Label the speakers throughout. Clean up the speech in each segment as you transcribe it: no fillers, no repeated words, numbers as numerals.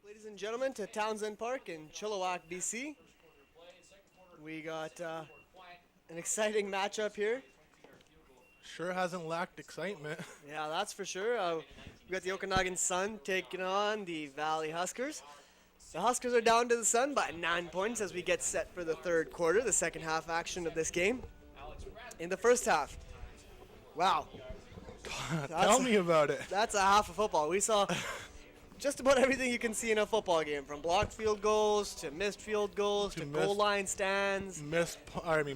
Speaker 1: Ladies and gentlemen, to Townsend Park in Chilliwack, BC. We got an exciting matchup here.
Speaker 2: Sure hasn't lacked excitement.
Speaker 1: Yeah, that's for sure. We got the Okanagan Sun taking on the Valley Huskers. The Huskers are down to the Sun by 9 points as we get set for the third quarter, the second half action of this game. In the first half, wow.
Speaker 2: Tell me about it.
Speaker 1: That's a half of football. We saw just about everything you can see in a football game, from blocked field goals to missed field goals to goal line stands.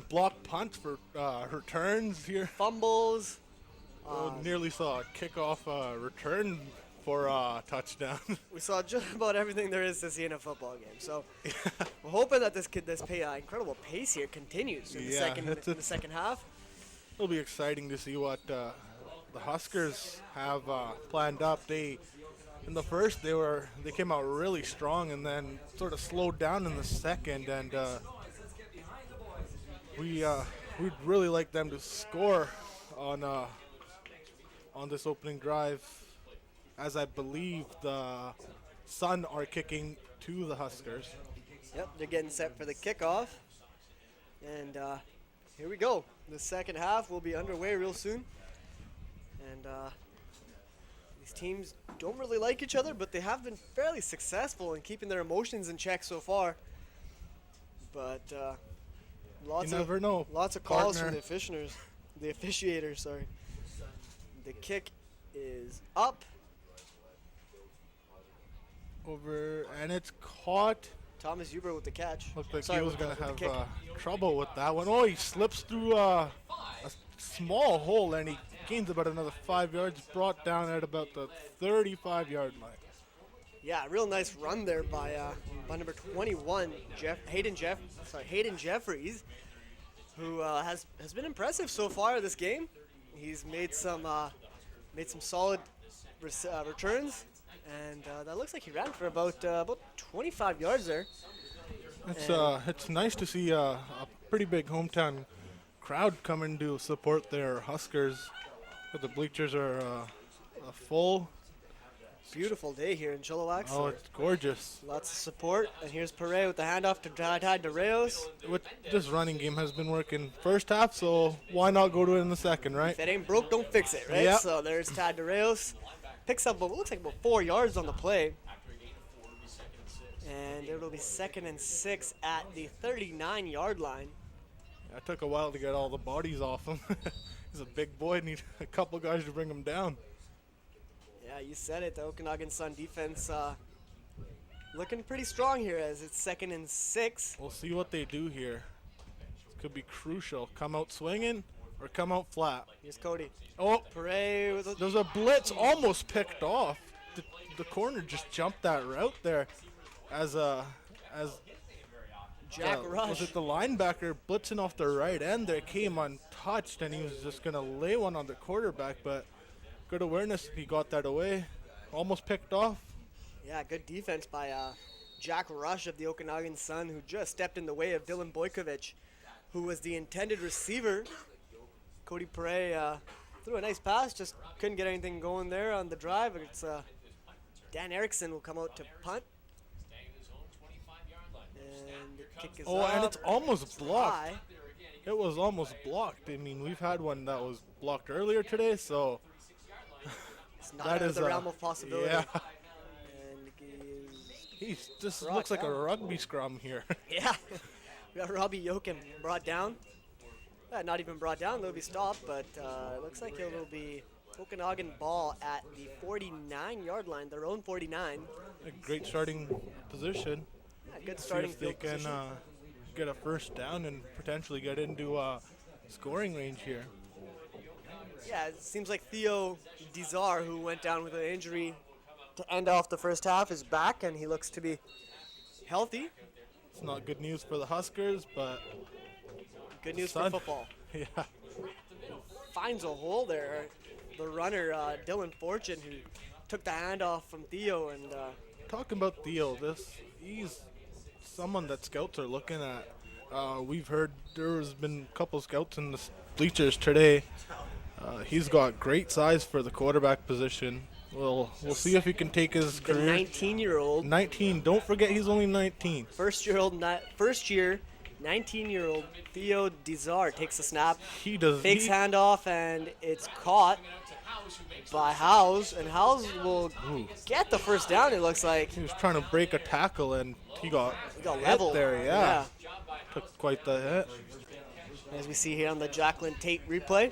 Speaker 2: Blocked punts for returns here.
Speaker 1: Fumbles.
Speaker 2: Nearly saw a kickoff return for a touchdown.
Speaker 1: We saw just about everything there is to see in a football game. So we're hoping that this incredible pace here continues in the second half.
Speaker 2: It'll be exciting to see what the Huskers have planned up. In the first, they came out really strong and then sort of slowed down in the second, and we'd really like them to score on this opening drive, as I believe the Sun are kicking to the Huskers.
Speaker 1: Yep, they're getting set for the kickoff, and here we go. The second half will be underway real soon, and these teams don't really like each other, but they have been fairly successful in keeping their emotions in check so far. But lots of calls from the officiators. Sorry. The kick is up.
Speaker 2: Over, and it's caught.
Speaker 1: Thomas Huber with the catch.
Speaker 2: Looked like he was going to have trouble with that one. Oh, he slips through a small hole, and he gains about another 5 yards, brought down at about the 35-yard line.
Speaker 1: Yeah, real nice run there by number 21, Hayden Jeffries, who has been impressive so far this game. He's made some solid returns, and that looks like he ran for about 25 yards there.
Speaker 2: It's nice to see a pretty big hometown crowd coming to support their Huskers. But the bleachers are full.
Speaker 1: Beautiful day here in Chilliwack.
Speaker 2: Oh, it's gorgeous.
Speaker 1: Lots of support. And here's Pere with the handoff to Tide de Reyes.
Speaker 2: This running game has been working first half, so why not go to it in the second, right?
Speaker 1: If it ain't broke, don't fix it, right?
Speaker 2: Yep.
Speaker 1: So there's Tide de Reyes. Picks up what looks like about 4 yards on the play. And it will be 2nd and 6 at the 39-yard line.
Speaker 2: It took a while to get all the bodies off him. He's a big boy, need a couple guys to bring him down.
Speaker 1: Yeah, you said it. The Okanagan Sun defense looking pretty strong here as it's 2nd and 6.
Speaker 2: We'll see what they do here. This could be crucial. Come out swinging or come out flat.
Speaker 1: Here's Cody.
Speaker 2: Oh,
Speaker 1: Pere.
Speaker 2: There's a blitz almost picked off. The corner just jumped that route there as
Speaker 1: Jack Rush.
Speaker 2: Was it the linebacker blitzing off the right end there? Came untouched, and he was just going to lay one on the quarterback, but good awareness. He got that away. Almost picked off.
Speaker 1: Yeah, good defense by Jack Rush of the Okanagan Sun, who just stepped in the way of Dylan Boykovich, who was the intended receiver. Cody Pere threw a nice pass, just couldn't get anything going there on the drive. It's Dan Erickson will come out to punt.
Speaker 2: And it's almost blocked. It was almost blocked. I mean, we've had one that was blocked earlier today, so
Speaker 1: it's not out of the realm of possibility.
Speaker 2: Yeah. And he just looks like a rugby scrum here.
Speaker 1: Yeah. We got Robbie Yokin brought down. Not even brought down, they'll be stopped, but it looks like it will be Okanagan ball at the 49-yard line, their own 49.
Speaker 2: A great starting position.
Speaker 1: Good starting
Speaker 2: field position. They can get a first down and potentially get into scoring range here.
Speaker 1: Yeah, it seems like Theo Dizar, who went down with an injury to end off the first half, is back, and he looks to be healthy.
Speaker 2: It's not good news for the Huskers, but
Speaker 1: good news for football.
Speaker 2: Yeah.
Speaker 1: Finds a hole there. The runner, Dylan Fortune, who took the handoff from Theo. And
Speaker 2: talking about Theo, he's someone that scouts are looking at. We've heard there's been a couple scouts in the bleachers today. He's got great size for the quarterback position. We'll see if he can take his
Speaker 1: The
Speaker 2: career.
Speaker 1: 19-year-old.
Speaker 2: 19. Don't forget he's only 19.
Speaker 1: First year, 19-year-old Theo Dizar takes the snap.
Speaker 2: He does.
Speaker 1: Fakes handoff, and it's caught by Howes, and Howes will get the first down, it looks like.
Speaker 2: He was trying to break a tackle, and he got hit
Speaker 1: leveled
Speaker 2: there. Yeah. Took quite the hit.
Speaker 1: As we see here on the Jacqueline Tate replay.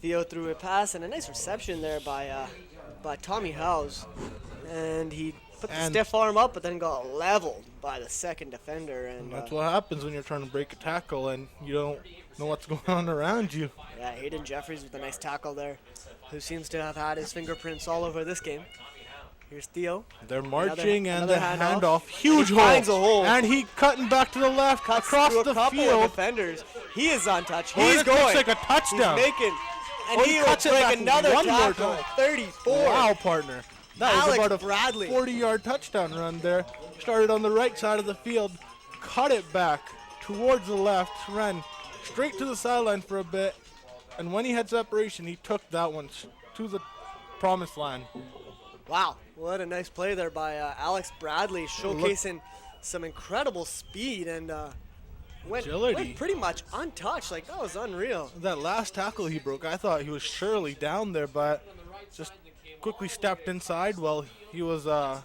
Speaker 1: Theo threw a pass, and a nice reception there by Tommy Howes. And he put the stiff arm up, but then got leveled by the second defender. And
Speaker 2: that's what happens when you're trying to break a tackle and you don't know what's going on around you.
Speaker 1: Yeah, Hayden Jeffries with a nice tackle there, who seems to have had his fingerprints all over this game. Here's Theo.
Speaker 2: They're marching,
Speaker 1: another
Speaker 2: and the handoff. Huge
Speaker 1: hole. Finds a hole.
Speaker 2: And he cutting back to the left,
Speaker 1: cuts
Speaker 2: across
Speaker 1: through
Speaker 2: the
Speaker 1: a couple
Speaker 2: field.
Speaker 1: Of defenders. He is untouched.
Speaker 2: Oh,
Speaker 1: He's going.
Speaker 2: Looks like a touchdown.
Speaker 1: He's making. And he will
Speaker 2: cuts it
Speaker 1: break
Speaker 2: back
Speaker 1: another
Speaker 2: one more
Speaker 1: tackle.
Speaker 2: time.
Speaker 1: 34.
Speaker 2: Wow, partner. That was
Speaker 1: Alex
Speaker 2: about a
Speaker 1: Bradley.
Speaker 2: 40-yard touchdown run there. Started on the right side of the field, cut it back towards the left, ran straight to the sideline for a bit, and when he had separation, he took that one to the promised land.
Speaker 1: Wow, what a nice play there by Alex Bradley, showcasing some incredible speed and went pretty much untouched. Like, that was unreal.
Speaker 2: That last tackle he broke, I thought he was surely down there, but just quickly stepped inside while he was, while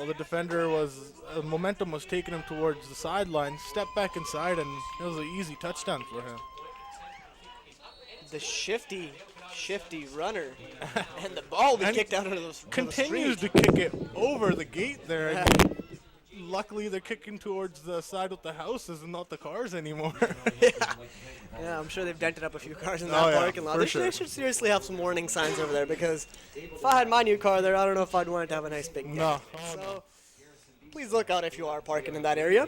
Speaker 2: the defender was, momentum was taking him towards the sideline, stepped back inside, and it was an easy touchdown for him.
Speaker 1: The shifty runner, and the ball will be kicked out of the
Speaker 2: continues to kick it over the gate there.
Speaker 1: Yeah.
Speaker 2: Luckily, they're kicking towards the side with the houses and not the cars anymore.
Speaker 1: Yeah, I'm sure they've dented up a few cars in that parking lot. They should seriously have some warning signs over there, because if I had my new car there, I don't know if I'd want it to have a nice big dent.
Speaker 2: No.
Speaker 1: So please look out if you are parking in that area.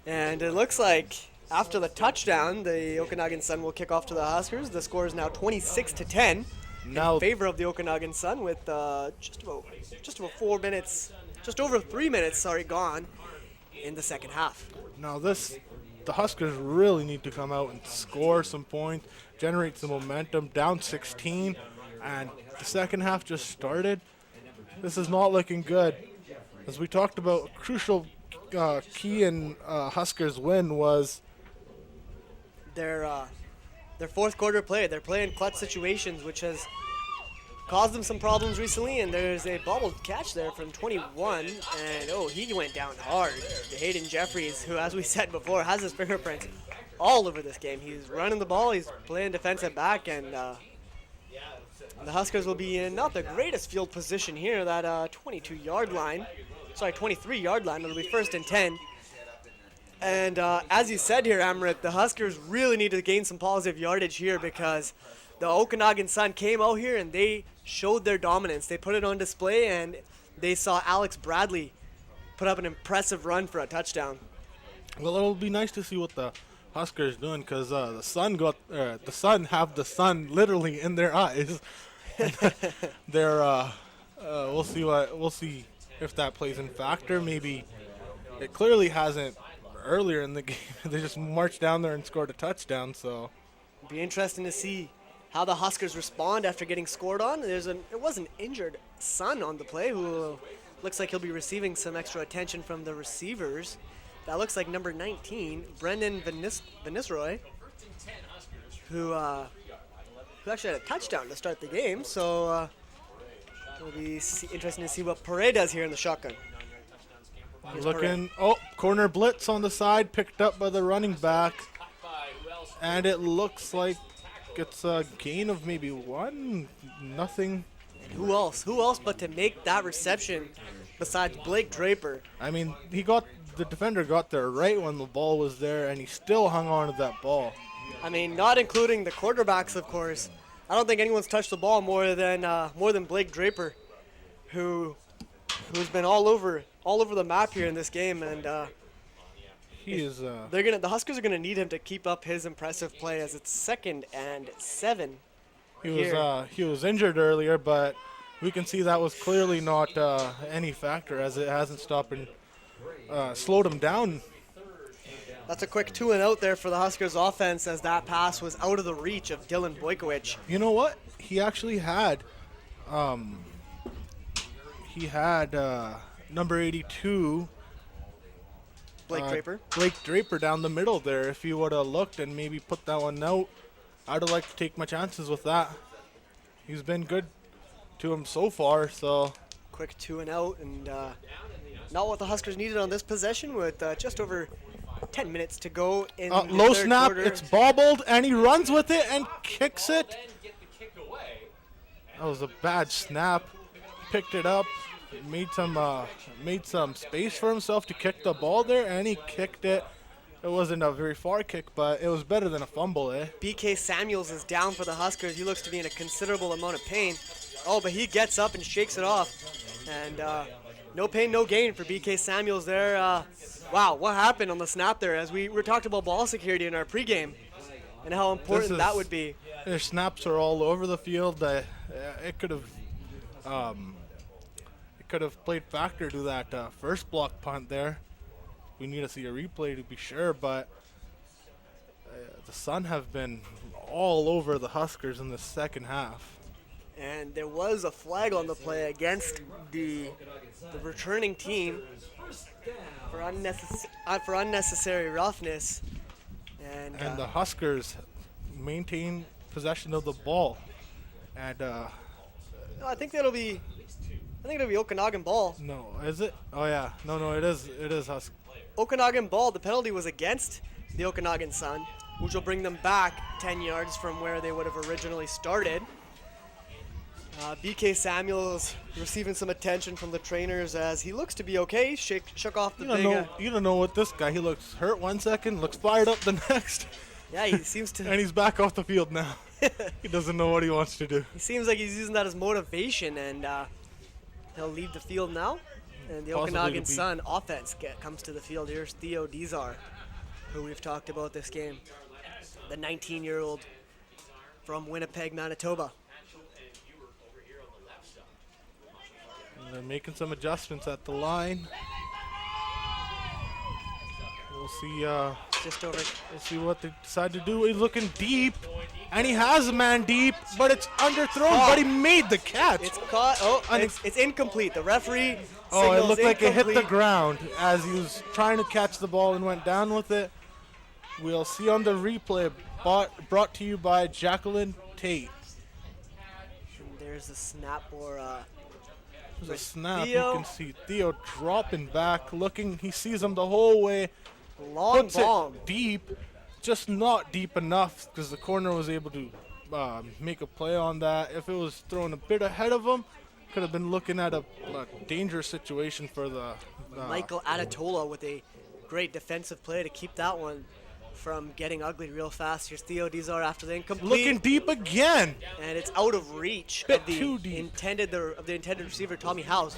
Speaker 1: And it looks like after the touchdown, the Okanagan Sun will kick off to the Huskers. The score is now 26-10 in favor of the Okanagan Sun, with just over 3 minutes gone in the second half.
Speaker 2: Now the Huskers really need to come out and score some points, generate some momentum, down 16, and the second half just started. This is not looking good. As we talked about, a crucial key in Huskers' win was
Speaker 1: their fourth quarter play. They're playing clutch situations, which has caused them some problems recently, and there's a bobbled catch there from 21, and he went down hard. Hayden Jeffries, who, as we said before, has his fingerprints all over this game. He's running the ball, he's playing defensive back, and the Huskers will be in not the greatest field position here, that 23-yard line. It'll be 1st and 10. And as you said here, Amrit, the Huskers really need to gain some positive yardage here, because the Okanagan Sun came out here and they showed their dominance. They put it on display, and they saw Alex Bradley put up an impressive run for a touchdown.
Speaker 2: Well, it'll be nice to see what the Huskers doing, because the Sun have the sun literally in their eyes. They're we'll see if that plays in factor. Maybe it clearly hasn't earlier in the game. They just marched down there and scored a touchdown. So
Speaker 1: it'll be interesting to see how the Huskers respond after getting scored on. There was an injured Sun on the play who looks like he'll be receiving some extra attention from the receivers. That looks like number 19, Brendan Venisroy, who actually had a touchdown to start the game. So it'll be interesting to see what Perret does here in the shotgun.
Speaker 2: Corner blitz on the side, picked up by the running back, and it looks like it's a gain of maybe 1, nothing.
Speaker 1: Who else but to make that reception besides Blake Draper?
Speaker 2: I mean, the defender got there right when the ball was there, and he still hung on to that ball.
Speaker 1: I mean, not including the quarterbacks, of course. I don't think anyone's touched the ball more than Blake Draper, who's been all over the map here in this game, and the Huskers are gonna need him to keep up his impressive play, as it's 2nd and 7.
Speaker 2: He was injured earlier, but we can see that was clearly not any factor, as it hasn't stopped and slowed him down.
Speaker 1: That's a quick 2-and-out there for the Huskers offense, as that pass was out of the reach of Dylan Boykowicz.
Speaker 2: You know what? he actually had number 82 Blake Draper down the middle there. If he would have looked and maybe put that one out, I'd have liked to take my chances with that. He's been good to him so far, so.
Speaker 1: Quick 2 and out, and not what the Huskers needed on this possession with just over 10 minutes to go in the
Speaker 2: low
Speaker 1: third
Speaker 2: snap,
Speaker 1: quarter.
Speaker 2: it's bobbled, and he runs with it and kicks it. That was a bad snap. Picked it up, made some space for himself to kick the ball there, and he kicked it. It wasn't a very far kick, but it was better than a fumble, eh?
Speaker 1: BK Samuels is down for the Huskers. He looks to be in a considerable amount of pain. Oh, but he gets up and shakes it off. And no pain, no gain for BK Samuels there. Wow, what happened on the snap there? As we were talking about ball security in our pregame and how important that would be.
Speaker 2: Their snaps are all over the field. It could have played factor to that first block punt there. We need to see a replay to be sure, but the Sun have been all over the Huskers in the second half.
Speaker 1: And there was a flag on the play against the returning team for unnecessary roughness. And
Speaker 2: the Huskers maintain possession of the ball. And
Speaker 1: no, I think it'll be Okanagan ball.
Speaker 2: No, is it? Oh yeah, no, it is Huskers.
Speaker 1: Okanagan ball. The penalty was against the Okanagan Sun, which will bring them back 10 yards from where they would have originally started. BK Samuels receiving some attention from the trainers as he looks to be okay. Shook off the big.
Speaker 2: You don't know what this guy. He looks hurt one second, looks fired up the next.
Speaker 1: Yeah, he seems to.
Speaker 2: And he's back off the field now. He doesn't know what he wants to do.
Speaker 1: He seems like he's using that as motivation, and he'll leave the field now. And the Okanagan Sun offense comes to the field. Here's Theo Dizar, who we've talked about this game. The 19-year-old from Winnipeg, Manitoba.
Speaker 2: They're making some adjustments at the line. We'll see. We'll see what they decide to do. He's looking deep, and he has a man deep, but it's underthrown. But he made the catch.
Speaker 1: It's caught. Oh, it's incomplete. The referee.
Speaker 2: Oh, it looked
Speaker 1: incomplete.
Speaker 2: like it hit the ground as he was trying to catch the ball and went down with it. We'll see on the replay. Brought to you by Jacqueline Tate.
Speaker 1: And there's a snap for.
Speaker 2: There's a snap.
Speaker 1: Theo.
Speaker 2: You can see Theo dropping back, looking. He sees him the whole way.
Speaker 1: Long
Speaker 2: Puts
Speaker 1: bomb.
Speaker 2: it deep, just not deep enough because the corner was able to make a play on that. If it was thrown a bit ahead of him, could have been looking at a dangerous situation for the.
Speaker 1: Michael Adatola with a great defensive play to keep that one from getting ugly real fast. Here's Theo Dizar after the incomplete.
Speaker 2: Looking deep again.
Speaker 1: And it's out of reach
Speaker 2: Bit
Speaker 1: of the
Speaker 2: too deep.
Speaker 1: intended receiver, Tommy House.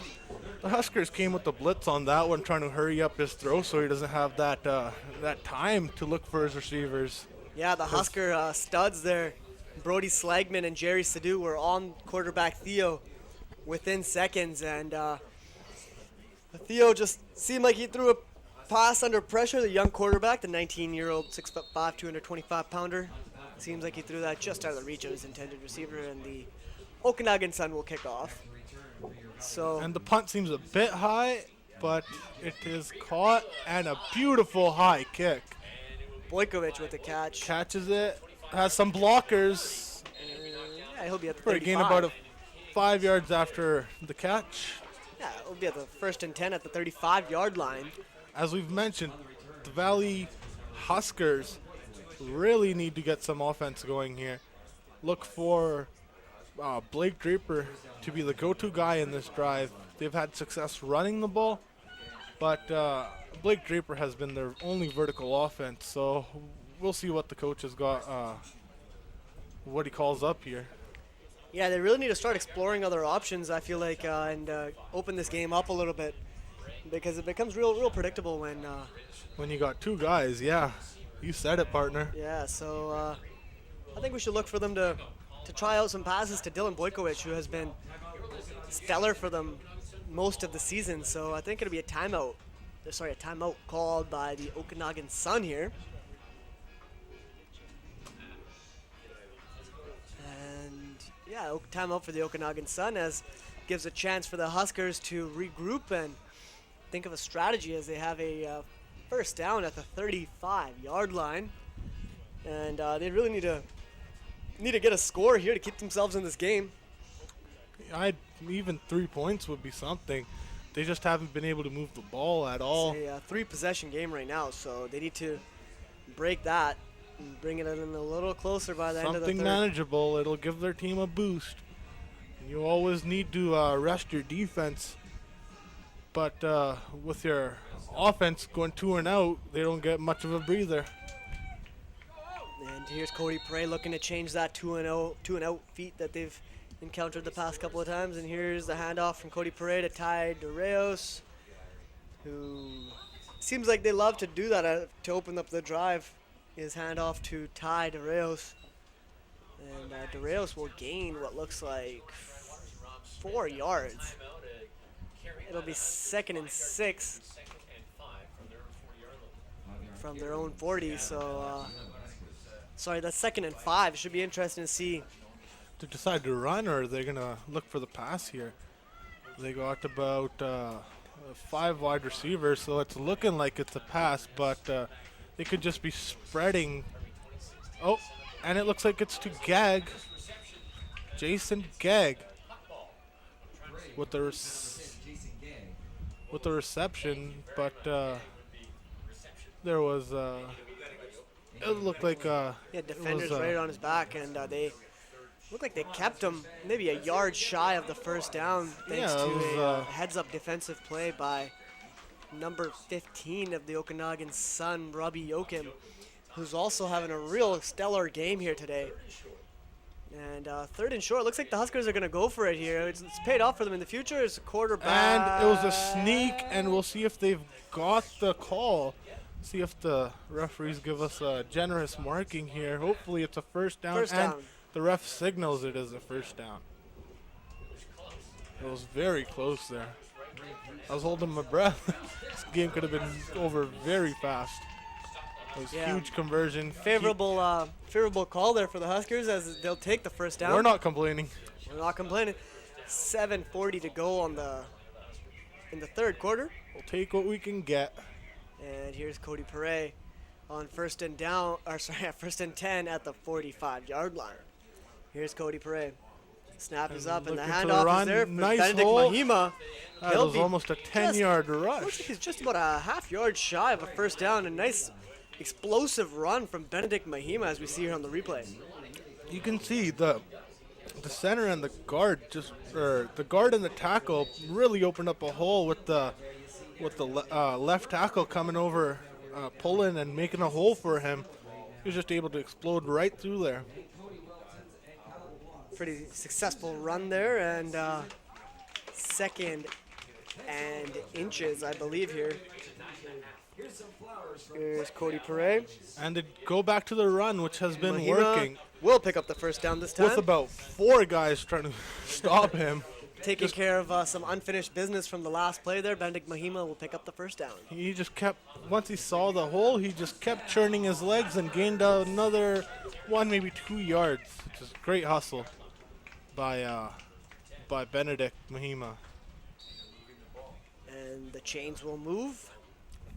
Speaker 2: The Huskers came with the blitz on that one, trying to hurry up his throw so he doesn't have that time to look for his receivers.
Speaker 1: Yeah, the Husker studs there, Brody Slagman and Jerry Sadu, were on quarterback Theo within seconds, and Theo just seemed like he threw a pass under pressure. The young quarterback, the 19-year-old, 6'5", 225-pounder, seems like he threw that just out of the reach of his intended receiver, and the Okanagan Sun will kick off.
Speaker 2: And the punt seems a bit high, but it is caught, and a beautiful high kick.
Speaker 1: Boykovich with the catch.
Speaker 2: Catches it, has some blockers.
Speaker 1: Yeah, he'll be at the
Speaker 2: for
Speaker 1: 35.
Speaker 2: a gain about 5 yards after the catch.
Speaker 1: Yeah, it'll be at the 1st and 10 at the 35-yard line.
Speaker 2: As we've mentioned, the Valley Huskers really need to get some offense going here. Look for Blake Draper to be the go-to guy in this drive. They've had success running the ball, but Blake Draper has been their only vertical offense, so we'll see what the coach has got, what he calls up here.
Speaker 1: Yeah, they really need to start exploring other options, I feel like, and open this game up a little bit, because it becomes real predictable when
Speaker 2: you got two guys. Yeah, you said it, partner.
Speaker 1: Yeah, so I think we should look for them to try out some passes to Dylan Boykovich, who has been stellar for them most of the season. So I think it'll be a timeout called by the Okanagan Sun here. And timeout for the Okanagan Sun, as gives a chance for the Huskers to regroup and think of a strategy, as they have a first down at the 35-yard line, and they really need to get a score here to keep themselves in this game.
Speaker 2: Even 3 points would be something. They just haven't been able to move the ball at all.
Speaker 1: It's a 3-possession game right now, so they need to break that and bring it in a little closer by the end of the third.
Speaker 2: Something manageable. It'll give their team a boost. You always need to rest your defense, but with your offense going 2 and out, they don't get much of a breather.
Speaker 1: And here's Cody Prey looking to change that 2 and out feat that they've encountered the past couple of times. And here's the handoff from Cody Prey to Ty DeReos, who seems like they love to do that to open up the drive. His handoff to Ty DeReos. And DeReos will gain what looks like 4 yards. It'll be 2nd and 6 from their own 40. So, sorry, that's 2nd and 5. It should be interesting to see.
Speaker 2: To decide to run, or they're going to look for the pass here. They got about 5 wide receivers, so it's looking like it's a pass, but they could just be spreading. Oh, and it looks like it's to Gag. Jason Gag with the reception, but there was it looked like
Speaker 1: defenders right on his back, and they looked like they kept him maybe a yard shy of the first down, thanks to a heads-up defensive play by number 15 of the Okanagan Sun, Robbie Yoakim, who's also having a real stellar game here today. And 3rd and short. Looks like the Huskers are going to go for it here. It's paid off for them in the future. It's a quarterback.
Speaker 2: And it was a sneak, and we'll see if they've got the call. See if the referees give us a generous marking here. Hopefully it's a first down. And the ref signals it as a first down. It was very close there. I was holding my breath. This game could have been over very fast. It was huge conversion.
Speaker 1: Favorable call there for the Huskers, as they'll take the first down.
Speaker 2: We're not complaining.
Speaker 1: 7:40 to go in the third quarter.
Speaker 2: We'll take what we can get.
Speaker 1: And here's Cody Perret on first and 10 at the 45-yard line. Here's Cody Perret. Snap is up, and the handoff is there for Benedict Mahima.
Speaker 2: That was almost a 10-yard rush.
Speaker 1: Looks like he's just about a half-yard shy of a first down. A nice explosive run from Benedict Mahima, as we see here on the replay.
Speaker 2: You can see the center and the guard the guard and the tackle really opened up a hole with the left tackle coming over, pulling and making a hole for him. He was just able to explode right through there.
Speaker 1: Pretty successful run there, and 2nd and inches, I believe here. Here's Cody Perret.
Speaker 2: And to go back to the run, which has been
Speaker 1: Mahima
Speaker 2: working.
Speaker 1: Will pick up the first down this time.
Speaker 2: With about 4 guys trying to stop him.
Speaker 1: Taking care of some unfinished business from the last play there. Benedict Mahima will pick up the first down.
Speaker 2: He just kept, once he saw the hole, he just kept churning his legs and gained another 1, maybe 2 yards. Which is great hustle by Benedict Mahima.
Speaker 1: And the chains will move.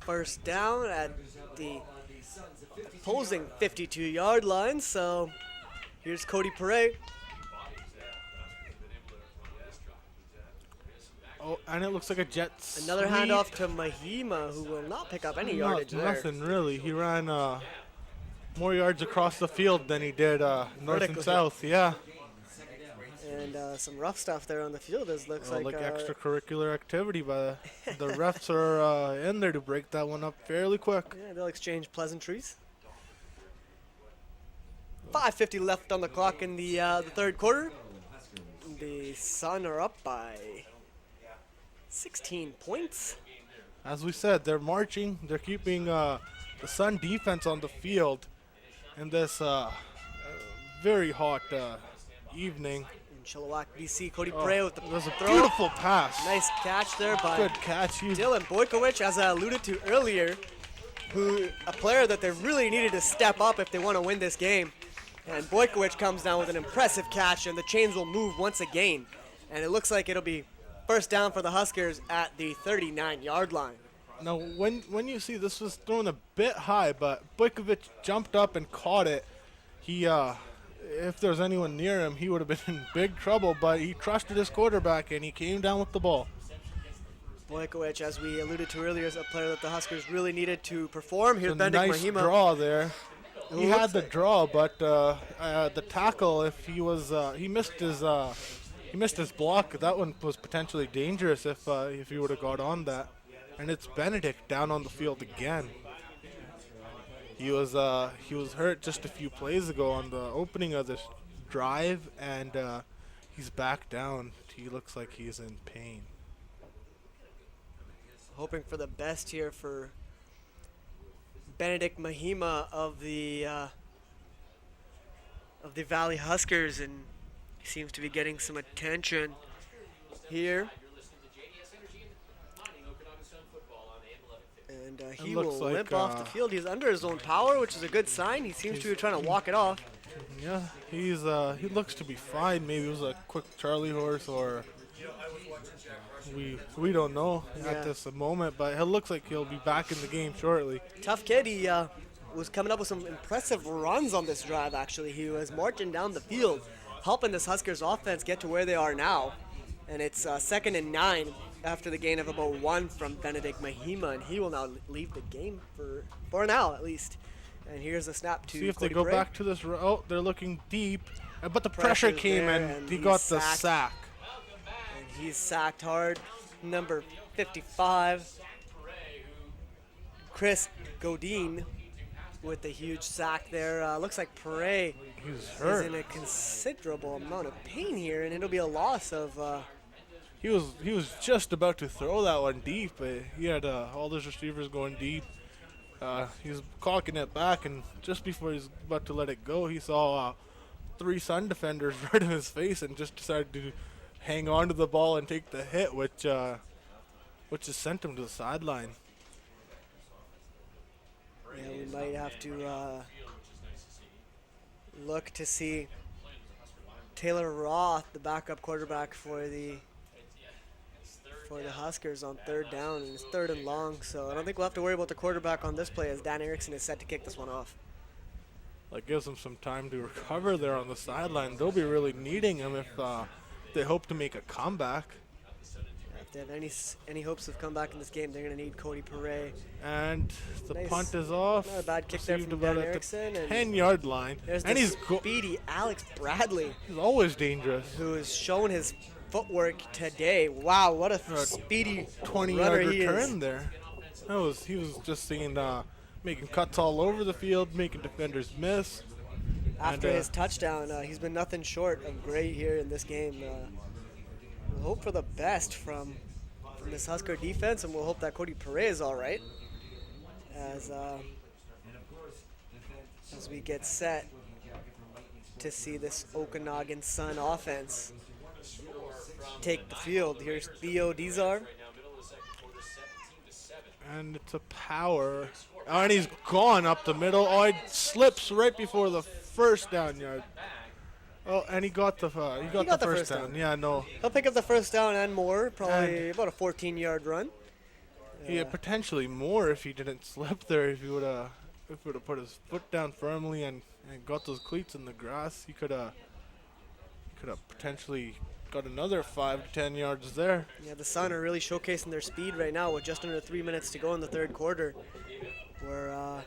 Speaker 1: First down at the opposing 52-yard line. So here's Cody Perret.
Speaker 2: Oh, and it looks like a jet
Speaker 1: Another
Speaker 2: sweep.
Speaker 1: handoff to Mahima, who will not pick up any yardage there.
Speaker 2: Nothing really. He ran more yards across the field than he did north and south. Yeah.
Speaker 1: And some rough stuff there on the field. It looks like
Speaker 2: extracurricular activity, but the refs are in there to break that one up fairly quick.
Speaker 1: Yeah, they'll exchange pleasantries. 5:50 left on the clock in the third quarter. The Sun are up by 16 points.
Speaker 2: As we said, they're marching. They're keeping the Sun defense on the field in this very hot evening.
Speaker 1: Chilliwack, BC. Cody Perret with the
Speaker 2: That was a
Speaker 1: throw.
Speaker 2: beautiful pass.
Speaker 1: Nice catch there by
Speaker 2: Good catch.
Speaker 1: Dylan Boykowicz, as I alluded to earlier, a player that they really needed to step up if they want to win this game. And Boykowicz comes down with an impressive catch, and the chains will move once again. And it looks like it'll be first down for the Huskers at the 39-yard line.
Speaker 2: Now, when you see this was thrown a bit high, but Boykowicz jumped up and caught it. He, if there was anyone near him, he would have been in big trouble, but he trusted his quarterback, and he came down with the ball.
Speaker 1: Boykowicz, as we alluded to earlier, is a player that the Huskers really needed to perform. Here's Benedict
Speaker 2: Nice
Speaker 1: Mahima.
Speaker 2: draw there. He had the draw, but the tackle, if he was, he missed his block. That one was potentially dangerous if he would have got on that. And it's Benedict down on the field again. He was hurt just a few plays ago on the opening of this drive, and he's back down. He looks like he's in pain.
Speaker 1: Hoping for the best here for Benedict Mahima of the Valley Huskers, and he seems to be getting some attention here. And he will limp off the field. He's under his own power, which is a good sign. He seems to be trying to walk it off.
Speaker 2: Yeah, he looks to be fine. Maybe it was a quick Charlie horse, or we don't know at this moment, but it looks like he'll be back in the game shortly.
Speaker 1: Tough kid. He was coming up with some impressive runs on this drive, actually. He was marching down the field, helping this Huskers offense get to where they are now. And it's 2nd and 9 after the gain of about 1 from Benedict Mahima, and he will now leave the game for now, at least. And here's a snap to
Speaker 2: See if
Speaker 1: Cody
Speaker 2: they go
Speaker 1: Bray.
Speaker 2: back to this. Oh, they're looking deep, but the pressure came and he got the sack.
Speaker 1: And he's sacked hard. Number 55, Chris Godin, with a huge sack there. Looks like Perret is in a considerable amount of pain here, and it'll be a loss of.
Speaker 2: He was just about to throw that one deep, but he had all those receivers going deep. He was cocking it back, and just before he's about to let it go, he saw 3 Sun defenders right in his face, and just decided to hang on to the ball and take the hit, which just sent him to the sideline.
Speaker 1: Yeah, we might have to look to see Taylor Roth, the backup quarterback for the Huskers, on 3rd down, and it's 3rd and long. So I don't think we'll have to worry about the quarterback on this play, as Dan Erickson is set to kick this one off.
Speaker 2: That gives them some time to recover there on the sideline. They'll be really needing him if they hope to make a comeback.
Speaker 1: If they have any hopes of comeback in this game, they're going to need Cody Perret.
Speaker 2: And the punt is off.
Speaker 1: Not a bad kick there from Dan Erickson.
Speaker 2: 10-yard line.
Speaker 1: There's
Speaker 2: and
Speaker 1: he's speedy Alex Bradley.
Speaker 2: He's always dangerous.
Speaker 1: Who has shown his footwork today. Wow, what a speedy
Speaker 2: 20-yard return there. He was just seeing making cuts all over the field, making defenders miss.
Speaker 1: After his touchdown, he's been nothing short of great here in this game. We'll hope for the best from this Husker defense, and we'll hope that Cody Perret is all right as we get set to see this Okanagan Sun offense take the field. Here's Theo Dizar.
Speaker 2: And it's a power. Oh, and he's gone up the middle. Oh, it slips right before the first down yard. Oh, and he got the first down. Yeah, no.
Speaker 1: He'll pick up the first down and more, probably about a 14-yard run.
Speaker 2: Yeah, potentially more if he didn't slip there. If he would have put his foot down firmly and got those cleats in the grass, he could have potentially got another 5 to 10 yards there.
Speaker 1: Yeah, the Sun are really showcasing their speed right now with just under 3 minutes to go in the 3rd quarter. We're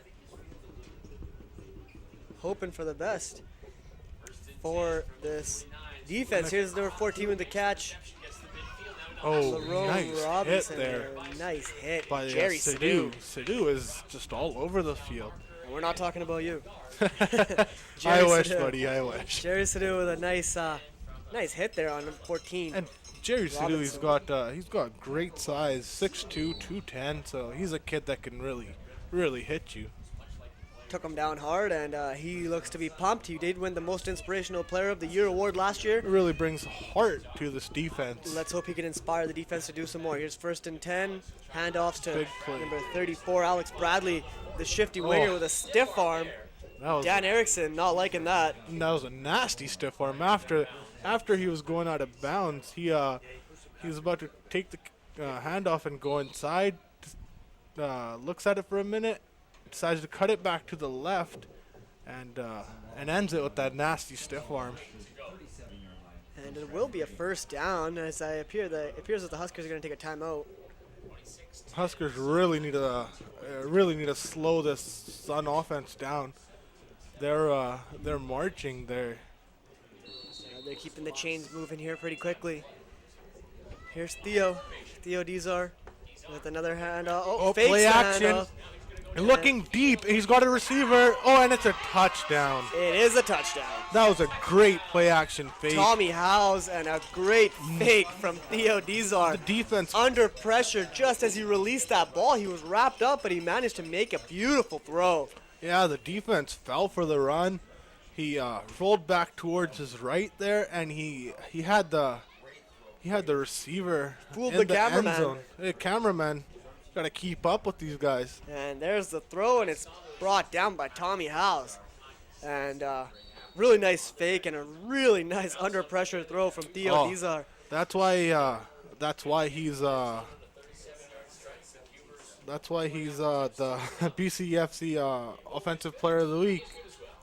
Speaker 1: hoping for the best for this defense. Here's number 14 with the catch.
Speaker 2: Oh,
Speaker 1: Lerone
Speaker 2: nice
Speaker 1: Robinson
Speaker 2: hit there.
Speaker 1: Nice hit
Speaker 2: By
Speaker 1: Jerry Sidhu.
Speaker 2: Sidhu is just all over the field.
Speaker 1: And we're not talking about you.
Speaker 2: I wish, buddy, I wish.
Speaker 1: Jerry Sidhu with a nice hit there on 14.
Speaker 2: And Jerry Sidhu, he's got great size, 6'2", 210, so he's a kid that can really hit you.
Speaker 1: Took him down hard, and he looks to be pumped. He did win the Most Inspirational Player of the Year award last year.
Speaker 2: It really brings heart to this defense.
Speaker 1: Let's hope he can inspire the defense to do some more. Here's 1st and 10. Handoffs to number 34, Alex Bradley, the shifty winger with a stiff arm. Dan Erickson not liking that.
Speaker 2: That was a nasty stiff arm. After he was going out of bounds, he was about to take the handoff and go inside. Looks at it for a minute, decides to cut it back to the left, and ends it with that nasty stiff arm.
Speaker 1: And it will be a first down, as it appears that the Huskers are going to take a timeout.
Speaker 2: Huskers really need to slow this Sun offense down. They're marching there.
Speaker 1: They're keeping the chains moving here pretty quickly. Here's Theo Dizar with another handoff. Fakes
Speaker 2: play
Speaker 1: the
Speaker 2: action.
Speaker 1: handoff.
Speaker 2: And looking deep, he's got a receiver. Oh, and it's a touchdown.
Speaker 1: It is a touchdown.
Speaker 2: That was a great play action fake.
Speaker 1: Tommy Howes and a great fake from Theo Dizar.
Speaker 2: The defense
Speaker 1: Under pressure, just as he released that ball, he was wrapped up, but he managed to make a beautiful throw.
Speaker 2: Yeah, the defense fell for the run. He rolled back towards his right there, and he had the receiver
Speaker 1: Fooled
Speaker 2: in
Speaker 1: the
Speaker 2: the end
Speaker 1: cameraman.
Speaker 2: zone. Hey, cameraman, got to keep up with these guys.
Speaker 1: And there's the throw, and it's brought down by Tommy Howes. And really nice fake and a really nice under pressure throw from Theo Dizar.
Speaker 2: That's why he's the BCFC Offensive Player of the Week.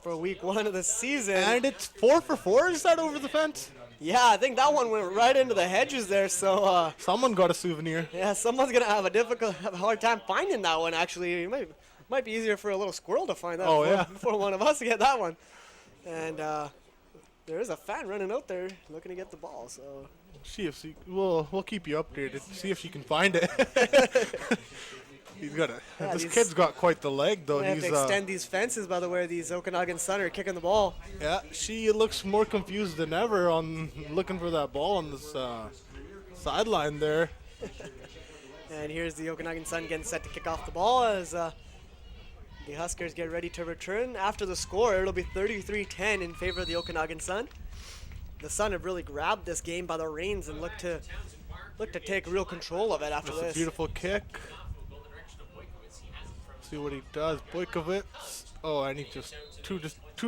Speaker 1: For week 1 of the season.
Speaker 2: And it's 4 for 4. Is that over the fence?
Speaker 1: Yeah, I think that one went right into the hedges there. So
Speaker 2: Someone got a souvenir.
Speaker 1: yeah, someone's gonna have a hard time finding that one. Actually, it might be easier for a little squirrel to find that. Before one of us to get that one. And there is a fan running out there looking to get the ball. So
Speaker 2: See if we'll keep you updated. See if she can find it. This kid's got quite the leg, though.
Speaker 1: we have to extend these fences by the way these Okanagan Sun are kicking the ball.
Speaker 2: Yeah, she looks more confused than ever on looking for that ball on this sideline there.
Speaker 1: And here's the Okanagan Sun getting set to kick off the ball as the Huskers get ready to return. After the score, it'll be 33-10 in favor of the Okanagan Sun. The Sun have really grabbed this game by the reins and look to take real control of it after
Speaker 2: That's
Speaker 1: this.
Speaker 2: a beautiful kick. See what he does. Boykovitz. Oh, and he just two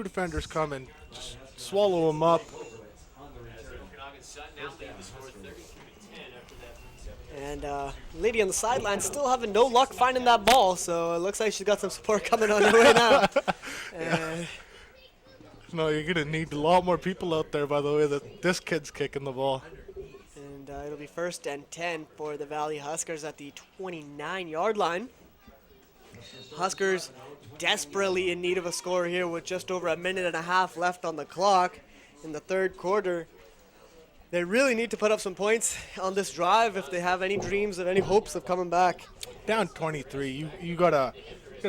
Speaker 2: defenders come and just swallow him up.
Speaker 1: And lady on the sideline still having no luck finding that ball, so it looks like she's got some support coming on her way now. And
Speaker 2: No, you're gonna need a lot more people out there. By the way, that this kid's kicking the ball.
Speaker 1: And it'll be 1st and 10 for the Valley Huskers at the 29-yard line. Huskers desperately in need of a score here with just over a minute and a half left on the clock in the third quarter. They really need to put up some points on this drive if they have any dreams of any hopes of coming back.
Speaker 2: Down 23. You gotta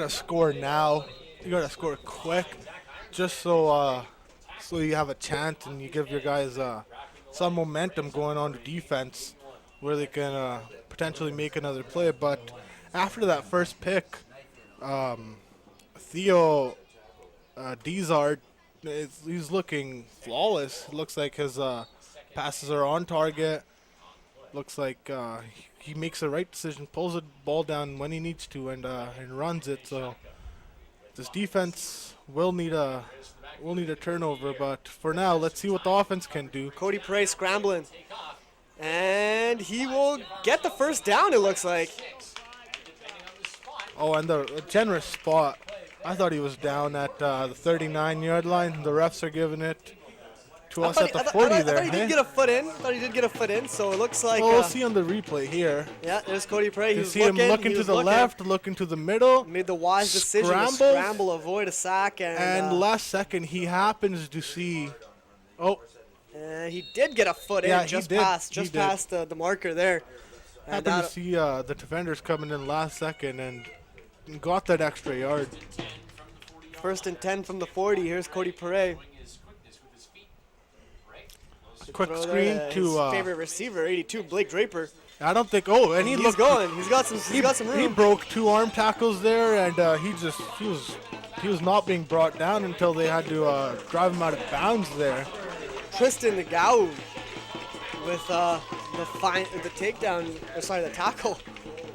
Speaker 2: score now. You gotta score quick, just so you have a chance and you give your guys some momentum going on to defense, where they can potentially make another play. But after that first pick, Theo Dizard, he's looking flawless. It looks like his passes are on target. Looks like he makes the right decision, pulls the ball down when he needs to, and runs it. So this defense will need a turnover. But for now, let's see what the offense can do.
Speaker 1: Cody Prey scrambling. And he will get the first down, it looks like.
Speaker 2: Oh, and the generous spot. I thought he was down at the 39-yard line. The refs are giving it to us at the 40 there.
Speaker 1: I thought he did get a foot in. So it looks like.
Speaker 2: Well, we'll see on the replay here.
Speaker 1: Yeah, there's Cody Prey.
Speaker 2: You see him looking to the left, looking to the middle.
Speaker 1: Made the wise decision to scramble, avoid a sack.
Speaker 2: And last second, he happens to see. Oh.
Speaker 1: He did get a foot in, just past the marker there.
Speaker 2: Happened to see the defenders coming in last second and got that extra yard.
Speaker 1: 1st and 10 from the 40. Here's Cody Perret.
Speaker 2: Quick screen to
Speaker 1: favorite receiver, 82, Blake Draper.
Speaker 2: I don't think. Oh, and
Speaker 1: he's going. He's got some room.
Speaker 2: He broke 2 arm tackles there, and he was not being brought down until they had to drive him out of bounds there.
Speaker 1: Tristan Ngau with the tackle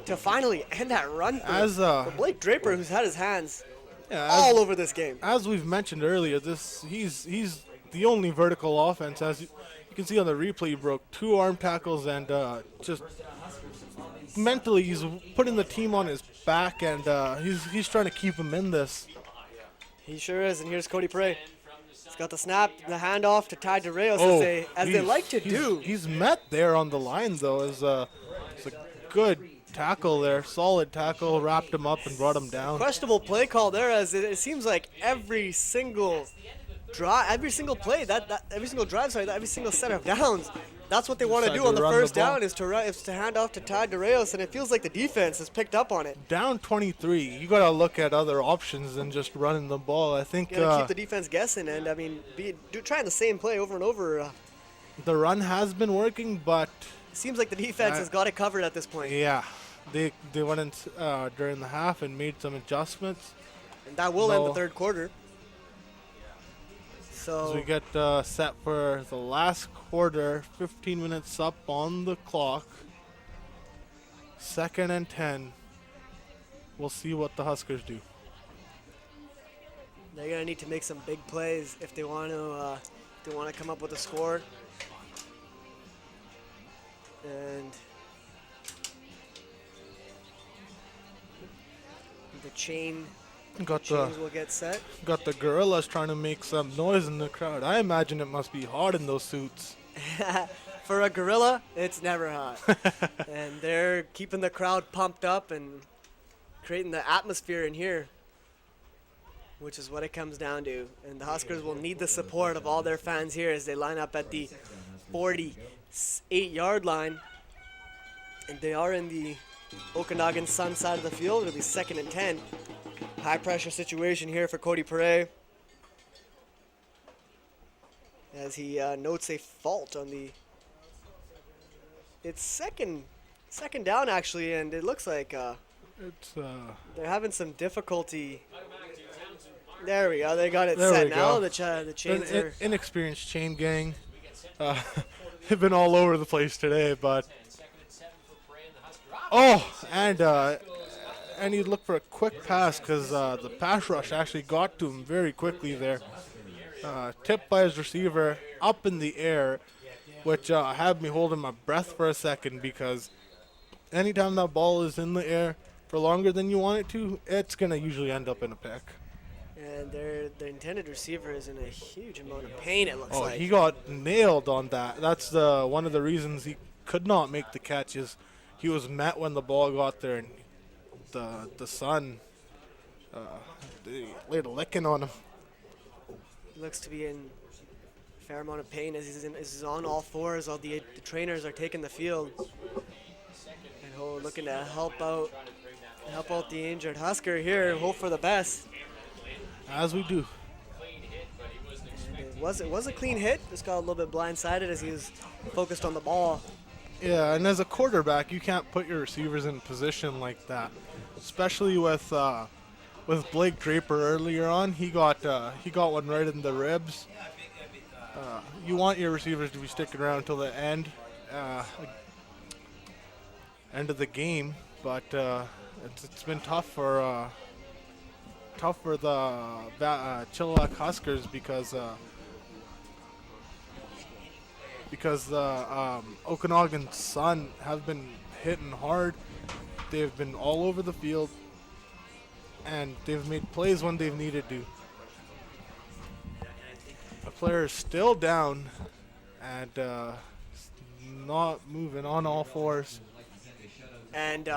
Speaker 1: to finally end that run for Blake Draper, who's had his hands all over this game.
Speaker 2: As we've mentioned earlier, he's the only vertical offense. As you can see on the replay, he broke 2 arm tackles and just mentally he's putting the team on his back, and he's trying to keep him in this.
Speaker 1: He sure is, and here's Cody Prey. He's got the snap, the handoff to Ty DeReos, as they like to do.
Speaker 2: He's met there on the line, though. It's a good tackle there, solid tackle, wrapped him up and brought him down.
Speaker 1: Questionable play call there, as it seems like every single drive, every single set of downs, that's what they want to do on the first down is to hand off to Ty DeReos, and it feels like the defense has picked up on it.
Speaker 2: Down 23, you got to look at other options than just running the ball. I think
Speaker 1: you got to keep the defense guessing, and I mean, trying the same play over and over.
Speaker 2: The run has been working, but
Speaker 1: it seems like the defense has got it covered at this point.
Speaker 2: Yeah, they went in during the half and made some adjustments,
Speaker 1: and that will end the third quarter.
Speaker 2: So we get set for the last quarter, 15 minutes up on the clock. 2nd and 10. We'll see what the Huskers do.
Speaker 1: They're gonna need to make some big plays if they want to come up with a score. And the chains will get set.
Speaker 2: Got the gorillas trying to make some noise in the crowd. I imagine it must be hot in those suits.
Speaker 1: For a gorilla, it's never hot. And they're keeping the crowd pumped up and creating the atmosphere in here, which is what it comes down to. And the Huskers will need the support of all their fans here as they line up at the 48-yard line. And they are in the Okanagan Sun side of the field. It'll be 2nd and 10. High pressure situation here for Cody Perret, as he notes a fault on the. It's second down actually, and it looks like they're having some difficulty. There we go. They got it set now. The chains are
Speaker 2: inexperienced chain gang. They've been all over the place today, but and he'd look for a quick pass because the pass rush actually got to him very quickly there. Tipped by his receiver up in the air, which had me holding my breath for a second, because anytime that ball is in the air for longer than you want it to, it's going to usually end up in a pick.
Speaker 1: And their intended receiver is in a huge amount of pain, it looks like.
Speaker 2: Oh, he got nailed on that. That's one of the reasons he could not make the catches. He was met when the ball got there, and the Sun they laid a licking on him.
Speaker 1: He looks to be in a fair amount of pain as he's on all fours. All the trainers are taking the field and looking to help out the injured Husker here. Hope for the best.
Speaker 2: As we do.
Speaker 1: It was a clean hit. Just got a little bit blindsided as he was focused on the ball.
Speaker 2: Yeah, and as a quarterback, you can't put your receivers in position like that, especially with Blake Draper earlier on. He got one right in the ribs. You want your receivers to be sticking around until the end of the game, but it's been tough for the Chilliwack Huskers because the Okanagan Sun have been hitting hard. They've been all over the field, and they've made plays when they've needed to. A player is still down and not moving on all fours.
Speaker 1: And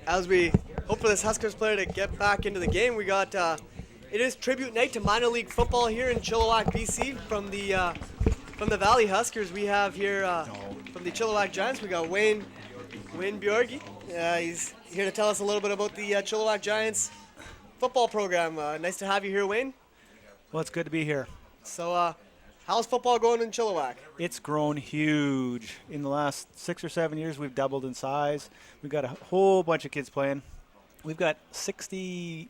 Speaker 1: as we hope for this Huskers player to get back into the game, we got it is tribute night to minor league football here in Chilliwack, BC. From the Valley Huskers, we have here from the Chilliwack Giants, we got Wayne Bjorgi. He's here to tell us a little bit about the Chilliwack Giants football program. Nice to have you here, Wayne.
Speaker 3: Well, it's good to be here.
Speaker 1: So, how's football going in Chilliwack?
Speaker 3: It's grown huge. In the last 6 or 7 years, we've doubled in size. We've got a whole bunch of kids playing. We've got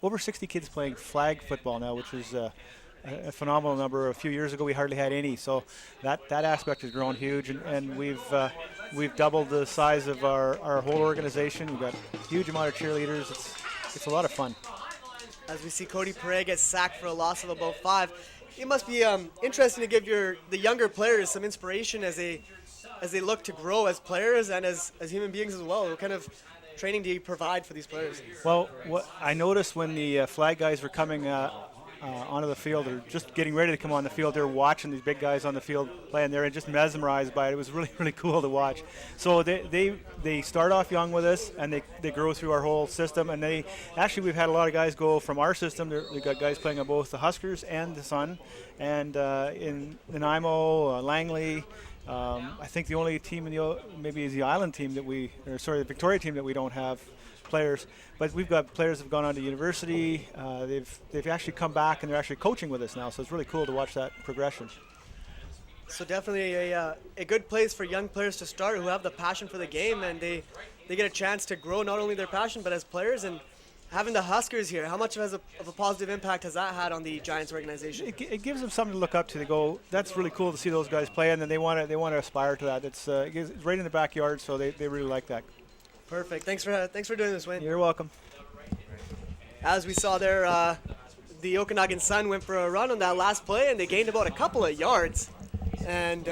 Speaker 3: over 60 kids playing flag football now, which is a phenomenal number. A few years ago, we hardly had any. So that aspect has grown huge, and we've doubled the size of our whole organization. We've got a huge amount of cheerleaders. It's a lot of fun.
Speaker 1: as we see Cody Perret get sacked for a loss of about 5. It must be interesting to give the younger players some inspiration as they look to grow as players and as human beings as well. What kind of training do you provide for these players?
Speaker 3: Well, what I noticed when the flag guys were coming onto the field, or just getting ready to come on the field, they were watching these big guys on the field playing there and just mesmerized by it. It was really, really cool to watch. So they start off young with us, and they grow through our whole system. And we've had a lot of guys go from our system. We've got guys playing on both the Huskers and the Sun, and in Nanaimo, Langley. I think the only team maybe is the Island team the Victoria team that we don't have players. But we've got players that have gone on to university. They've actually come back and they're actually coaching with us now. So it's really cool to watch that progression.
Speaker 1: So definitely a good place for young players to start who have the passion for the game, and they get a chance to grow not only their passion but as players. And having the Huskers here, how much of a positive impact has that had on the Giants organization?
Speaker 3: It gives them something to look up to. They go, that's really cool to see those guys play, and then they want to aspire to that. It's right in the backyard, so they really like that.
Speaker 1: Perfect. Thanks for doing this, Wayne.
Speaker 3: You're welcome.
Speaker 1: As we saw there, the Okanagan Sun went for a run on that last play, and they gained about a couple of yards. And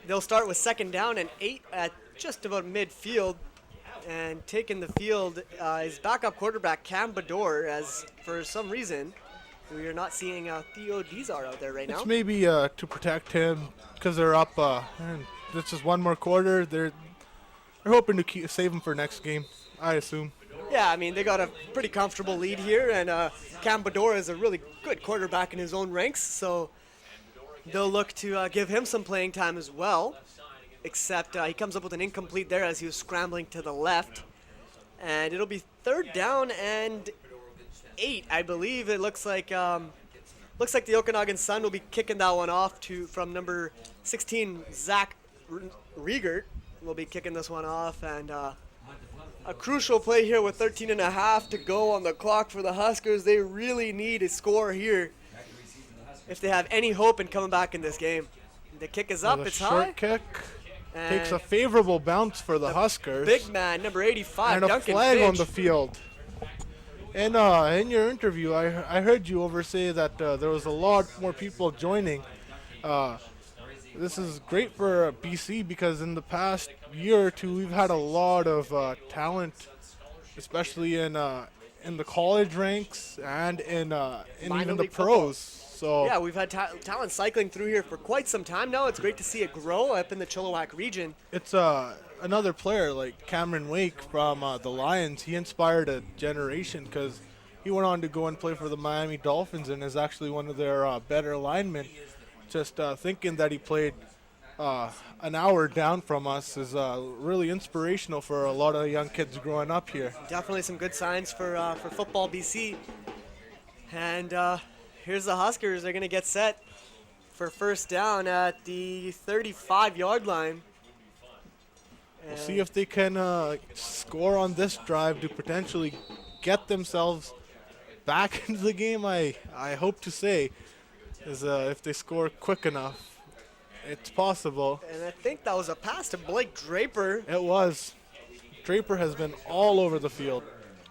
Speaker 1: they'll start with 2nd down and 8 at just about midfield. And taking the field is backup quarterback Cam Bador, as for some reason we are not seeing Theo Dizar out there right now.
Speaker 2: It's maybe to protect him because they're up. And this is one more quarter. They're hoping to save him for next game, I assume.
Speaker 1: Yeah, I mean, they got a pretty comfortable lead here, and Cam Bador is a really good quarterback in his own ranks, so they'll look to give him some playing time as well. Except he comes up with an incomplete there as he was scrambling to the left. And it'll be 3rd down and 8, I believe. It looks like the Okanagan Sun will be kicking that one off from number 16, Zach Riegert. Will be kicking this one off. And a crucial play here with 13 and a half to go on the clock for the Huskers. They really need a score here if they have any hope in coming back in this game. The kick is up. It's high.
Speaker 2: Short kick. Takes a favorable bounce for the Huskers.
Speaker 1: Big man, number 85,
Speaker 2: and
Speaker 1: Duncan
Speaker 2: a flag
Speaker 1: Finch
Speaker 2: on the field. And in your interview, I heard you say that there was a lot more people joining. This is great for BC because in the past year or two, we've had a lot of talent, especially in the college ranks and in even the pros. So
Speaker 1: yeah, we've had talent cycling through here for quite some time now. It's great to see it grow up in the Chilliwack region.
Speaker 2: It's another player like Cameron Wake from the Lions. He inspired a generation because he went on to go and play for the Miami Dolphins and is actually one of their better linemen. Just thinking that he played an hour down from us is really inspirational for a lot of young kids growing up here.
Speaker 1: Definitely some good signs for football BC. And here's the Huskers. They're going to get set for 1st down at the 35-yard line.
Speaker 2: We'll see if they can score on this drive to potentially get themselves back into the game. I hope to say is if they score quick enough, it's possible.
Speaker 1: And I think that was a pass to Blake Draper.
Speaker 2: It was. Draper has been all over the field,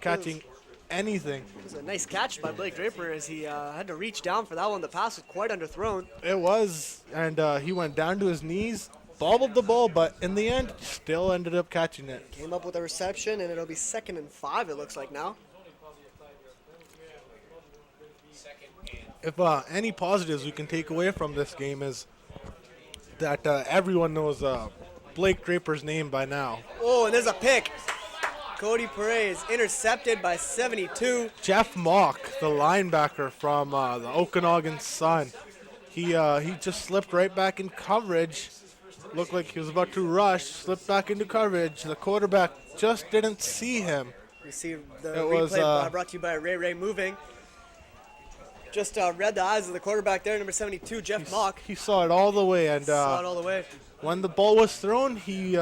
Speaker 2: catching anything.
Speaker 1: It was a nice catch by Blake Draper as he had to reach down for that one. The pass was quite underthrown.
Speaker 2: It was, and he went down to his knees, bobbled the ball, but in the end, still ended up catching it.
Speaker 1: Came up with a reception, and it'll be 2nd and 5, it looks like now.
Speaker 2: If any positives we can take away from this game is that everyone knows Blake Draper's name by now.
Speaker 1: Oh, and there's a pick. Cody Perret is intercepted by 72.
Speaker 2: Jeff Mock, the linebacker from the Okanagan Sun, he just slipped right back in coverage. Looked like he was about to rush, slipped back into coverage. The quarterback just didn't see him.
Speaker 1: You see the replay brought to you by Ray Moving. Just read the eyes of the quarterback there, number 72, Jeff Mock.
Speaker 2: He saw it all the way, and
Speaker 1: saw it all the way.
Speaker 2: When the ball was thrown, he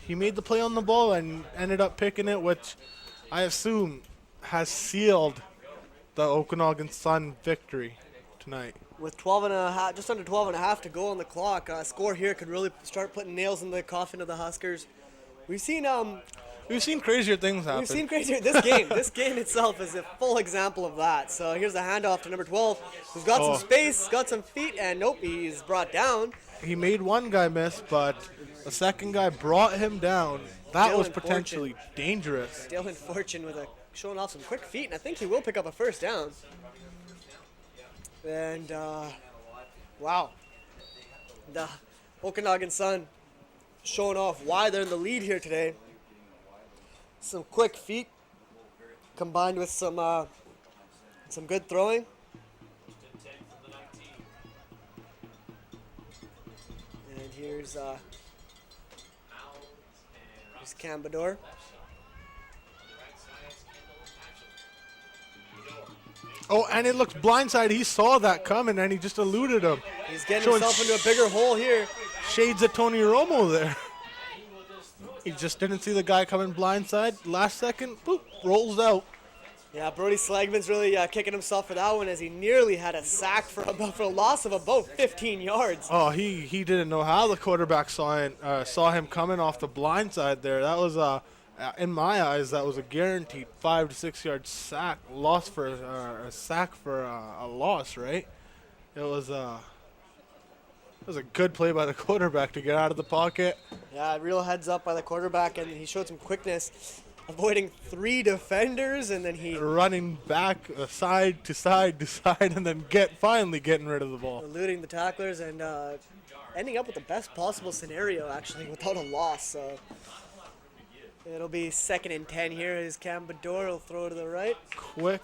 Speaker 2: made the play on the ball and ended up picking it, which I assume has sealed the Okanagan Sun victory tonight.
Speaker 1: With 12 and a half, just under 12 and a half to go on the clock, a score here could really start putting nails in the coffin of the Huskers. We've seen
Speaker 2: We've seen crazier things happen.
Speaker 1: We've seen crazier. This game itself is a full example of that. So here's the handoff to number 12, who's got some space, got some feet, and nope, he's brought down.
Speaker 2: He made one guy miss, but the second guy brought him down. That
Speaker 1: Dylan
Speaker 2: was potentially dangerous.
Speaker 1: Dylan Fortune showing off some quick feet, and I think he will pick up a first down. And, wow. The Okanagan Sun showing off why they're in the lead here today. Some quick feet combined with some good throwing. And here's Cam Bador.
Speaker 2: Oh, and it looks blindside. He saw that coming, and he just eluded him.
Speaker 1: He's getting himself into a bigger hole here.
Speaker 2: Shades of Tony Romo there. He just didn't see the guy coming blindside. Last second, boop, rolls out.
Speaker 1: Yeah, Brody Slagman's really kicking himself for that one as he nearly had a sack for a loss of about 15 yards.
Speaker 2: Oh, he didn't know how the quarterback saw him coming off the blindside there. That was in my eyes, that was a guaranteed 5 to 6 yard sack. Loss for a sack for a loss, right? It was a good play by the quarterback to get out of the pocket.
Speaker 1: Yeah, real heads up by the quarterback, and he showed some quickness, avoiding 3 defenders, and then he
Speaker 2: running back side to side to side, and then finally getting rid of the ball.
Speaker 1: eluding the tacklers and ending up with the best possible scenario, actually, without a loss. So it'll be 2nd and 10 here as Cam Bador will throw to the right.
Speaker 2: Quick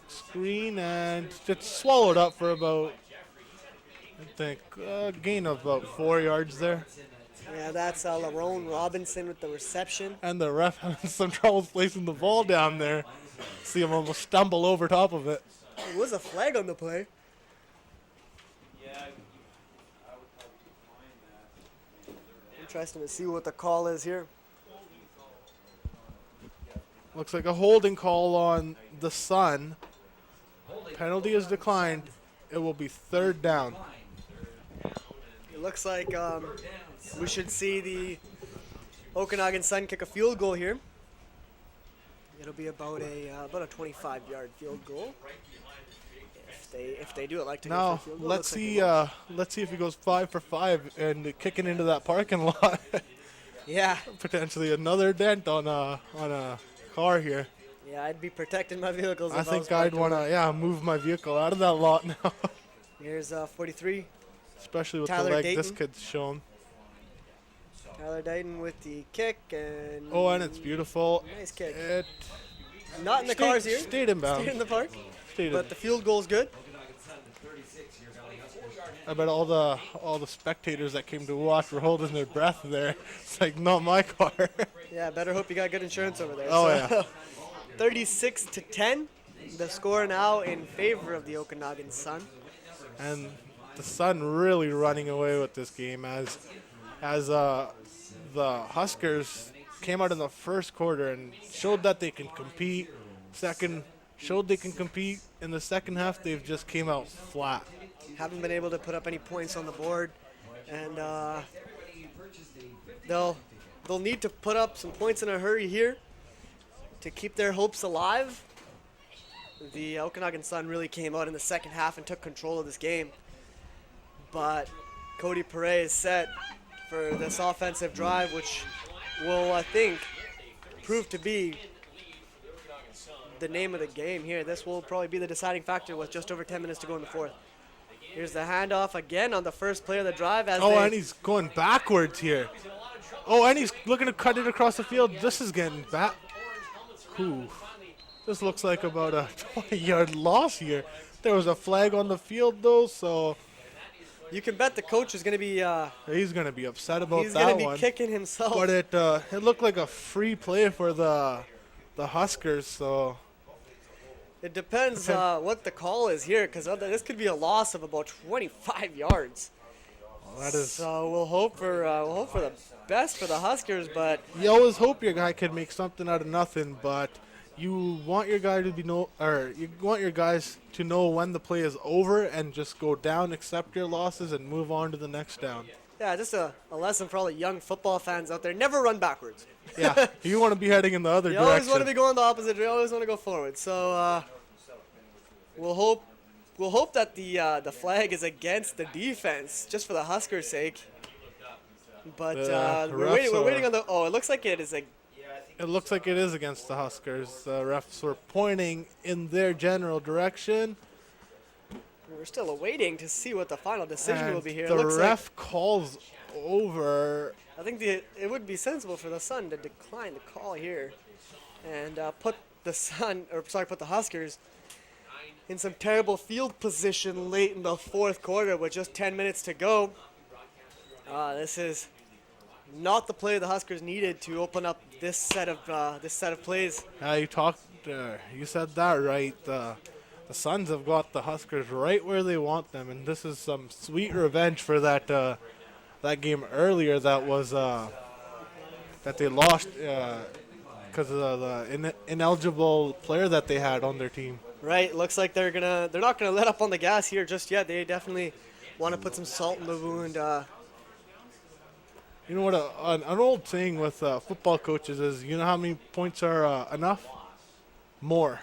Speaker 2: screen, and it's swallowed up for about, I think, a gain of about 4 yards there.
Speaker 1: Yeah, that's Lerone Robinson with the reception.
Speaker 2: And the ref having some trouble placing the ball down there. See him almost stumble over top of it.
Speaker 1: It was a flag on the play. Interesting to see what the call is here.
Speaker 2: Looks like a holding call on the Sun. Penalty is declined. It will be 3rd down.
Speaker 1: It looks like we should see the Okanagan Sun kick a field goal here. It'll be about a 25-yard field goal. If they do it like to go for a
Speaker 2: Now
Speaker 1: field goal.
Speaker 2: let's see if he goes 5 for 5 and kicking into that parking lot.
Speaker 1: Yeah.
Speaker 2: Potentially another dent on a car here.
Speaker 1: Yeah, I'd be protecting my vehicles.
Speaker 2: I
Speaker 1: if
Speaker 2: think
Speaker 1: was
Speaker 2: I'd
Speaker 1: parked
Speaker 2: want to move my vehicle out of that lot now.
Speaker 1: Here's 43.
Speaker 2: Especially with
Speaker 1: Tyler
Speaker 2: the leg
Speaker 1: Dayton.
Speaker 2: this kid's shown.
Speaker 1: Tyler Dayton with the kick and.
Speaker 2: Oh, and it's beautiful.
Speaker 1: Nice kick.
Speaker 2: It
Speaker 1: Not in the cars here.
Speaker 2: Stayed in bounds.
Speaker 1: Stayed in the park.
Speaker 2: Stayed
Speaker 1: But
Speaker 2: in.
Speaker 1: the field goal's good.
Speaker 2: I bet all the spectators that came to watch were holding their breath there. It's like, not my car.
Speaker 1: Yeah, better hope you got good insurance over there.
Speaker 2: Oh,
Speaker 1: yeah. 36 to 10. The score now in favor of the Okanagan Sun.
Speaker 2: And the Sun really running away with this game as the Huskers came out in the first quarter and showed that they can compete. Showed they can compete. In the second half, they've just came out flat.
Speaker 1: Haven't been able to put up any points on the board, and they'll need to put up some points in a hurry here to keep their hopes alive. The Okanagan Sun really came out in the second half and took control of this game, but Cody Perret is set for this offensive drive, which will, I think, prove to be the name of the game here. This will probably be the deciding factor with just over 10 minutes to go in the fourth. Here's the handoff again on the first play of the drive.
Speaker 2: And he's going backwards here. Oh, and he's looking to cut it across the field. This is getting back. Ooh. This looks like about a 20-yard loss here. There was a flag on the field, though, so
Speaker 1: you can bet the coach is going to be
Speaker 2: he's going to be upset about that one.
Speaker 1: He's going to be kicking himself.
Speaker 2: But it looked like a free play for the Huskers, so
Speaker 1: it depends what the call is here, because this could be a loss of about 25 yards.
Speaker 2: That is.
Speaker 1: So we'll hope for the best for the Huskers, but
Speaker 2: you always hope your guy can make something out of nothing, but you want your guy to you want your guys to know when the play is over and just go down, accept your losses, and move on to the next down.
Speaker 1: Yeah, just a lesson for all the young football fans out there. Never run backwards.
Speaker 2: Yeah, you want to be heading in the other
Speaker 1: You
Speaker 2: direction.
Speaker 1: always want to be going the opposite. You always want to go forward. So we'll hope that the flag is against the defense, just for the Huskers' sake. But we're waiting on the. Oh, it looks like it is a.
Speaker 2: It looks like it is against the Huskers. The refs were pointing in their general direction.
Speaker 1: We're still awaiting to see what the final decision
Speaker 2: And
Speaker 1: will be here.
Speaker 2: the
Speaker 1: It looks
Speaker 2: ref calls over.
Speaker 1: I think it would be sensible for the Sun to decline the call here, and put the Huskers in some terrible field position late in the fourth quarter with just 10 minutes to go. This is not the play the Huskers needed to open up this set of plays.
Speaker 2: You said that right. The Suns have got the Huskers right where they want them, and this is some sweet revenge for that game earlier that was that they lost because of the ineligible player that they had on their team.
Speaker 1: Right, looks like they're not gonna let up on the gas here just yet. They definitely want to put some salt in the wound.
Speaker 2: You know what? An old saying with football coaches is, you know how many points are enough? More.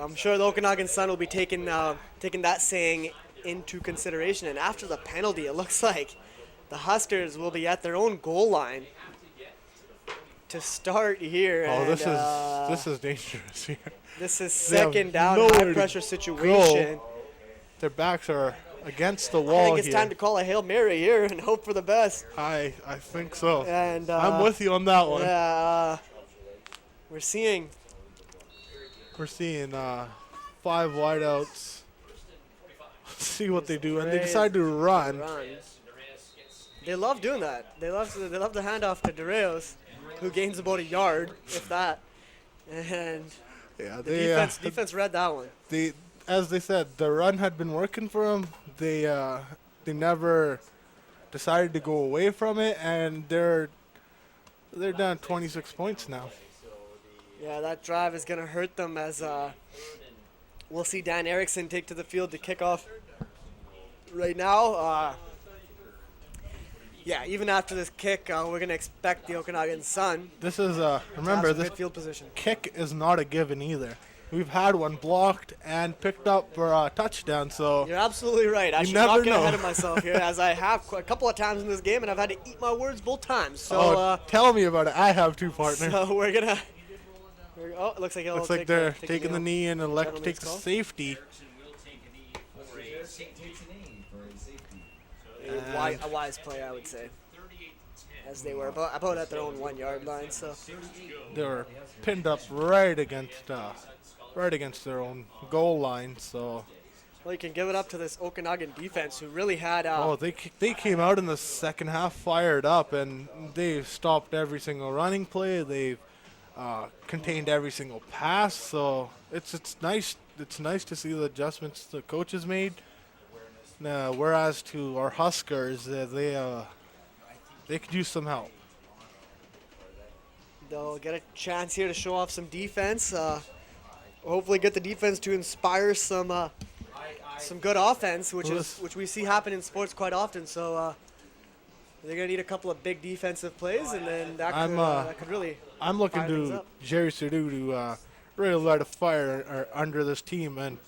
Speaker 1: I'm sure the Okanagan Sun will be taking that saying into consideration. And after the penalty, it looks like the Huskers will be at their own goal line to start here.
Speaker 2: Oh,
Speaker 1: and,
Speaker 2: this is dangerous here.
Speaker 1: This is second down,
Speaker 2: nowhere
Speaker 1: high pressure
Speaker 2: to
Speaker 1: situation.
Speaker 2: Their backs are against the
Speaker 1: I
Speaker 2: wall
Speaker 1: think it's
Speaker 2: here.
Speaker 1: time to call a Hail Mary here and hope for the best.
Speaker 2: I think so.
Speaker 1: And
Speaker 2: I'm with you on that one.
Speaker 1: Yeah, we're seeing
Speaker 2: 5 wideouts. See what they do, and they
Speaker 1: Great.
Speaker 2: decide to run.
Speaker 1: They love doing that. They love the handoff to Doreos, who gains about a yard, if that. And
Speaker 2: Yeah,
Speaker 1: the defense read that one.
Speaker 2: As they said, the run had been working for them. They never decided to go away from it, and they're down 26 points now.
Speaker 1: Yeah, that drive is going to hurt them as we'll see Dan Erickson take to the field to kick off right now. Yeah, even after this kick, we're going to expect the Okanagan Sun
Speaker 2: This is remember,
Speaker 1: to have some
Speaker 2: this
Speaker 1: good field position.
Speaker 2: kick is not a given either. We've had one blocked and picked up for a touchdown, so
Speaker 1: You're absolutely right. I
Speaker 2: You
Speaker 1: should
Speaker 2: never
Speaker 1: not get
Speaker 2: know.
Speaker 1: ahead of myself here, as I have a couple of times in this game, and I've had to eat my words both times. So,
Speaker 2: tell me about it. I have two partners.
Speaker 1: so we're going to... Oh, it looks like,
Speaker 2: Looks like they're taking the
Speaker 1: knee.
Speaker 2: knee and elect to
Speaker 1: Gentleman's
Speaker 2: take the
Speaker 1: call.
Speaker 2: safety.
Speaker 1: A wise play, I would say, as they were about at their own 1 yard line. So
Speaker 2: They were pinned up right against their own goal line. So
Speaker 1: well, you can give it up to this Okanagan defense, who really had.
Speaker 2: they came out in the second half fired up, and they stopped every single running play. They've contained every single pass. So it's nice. It's nice to see the adjustments the coaches made. Whereas to our Huskers, they could use some help.
Speaker 1: They'll get a chance here to show off some defense. Hopefully, get the defense to inspire some good offense, which we see happen in sports quite often. So they're gonna need a couple of big defensive plays, and then that could really.
Speaker 2: I'm looking
Speaker 1: fire things
Speaker 2: to
Speaker 1: up.
Speaker 2: Jerry Sadu to really light a fire under this team and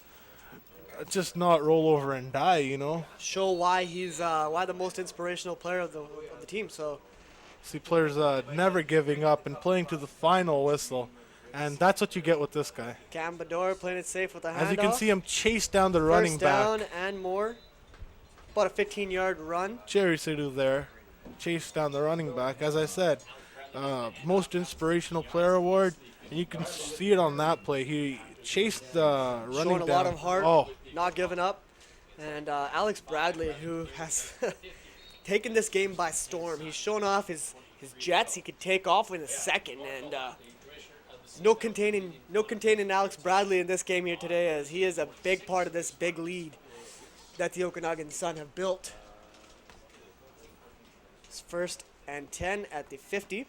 Speaker 2: just not roll over and die, you know.
Speaker 1: Show why he's why the most inspirational player of the team. So
Speaker 2: See players never giving up and playing to the final whistle, and that's what you get with this guy.
Speaker 1: Cam Bador playing it safe with a handoff.
Speaker 2: As you can see him chase down the running
Speaker 1: First down
Speaker 2: back.
Speaker 1: and more. About a 15-yard run.
Speaker 2: Jerry Sadu there, chased down the running back. As I said, most inspirational player award, and you can see it on that play. He chased the running
Speaker 1: Showing a
Speaker 2: down.
Speaker 1: lot of heart,
Speaker 2: Oh,
Speaker 1: not giving up. And Alex Bradley, who has taken this game by storm. He's shown off his jets. He could take off in a second, and no containing Alex Bradley in this game here today, as he is a big part of this big lead that the Okanagan Sun have built. It's 1st and 10 at the 50.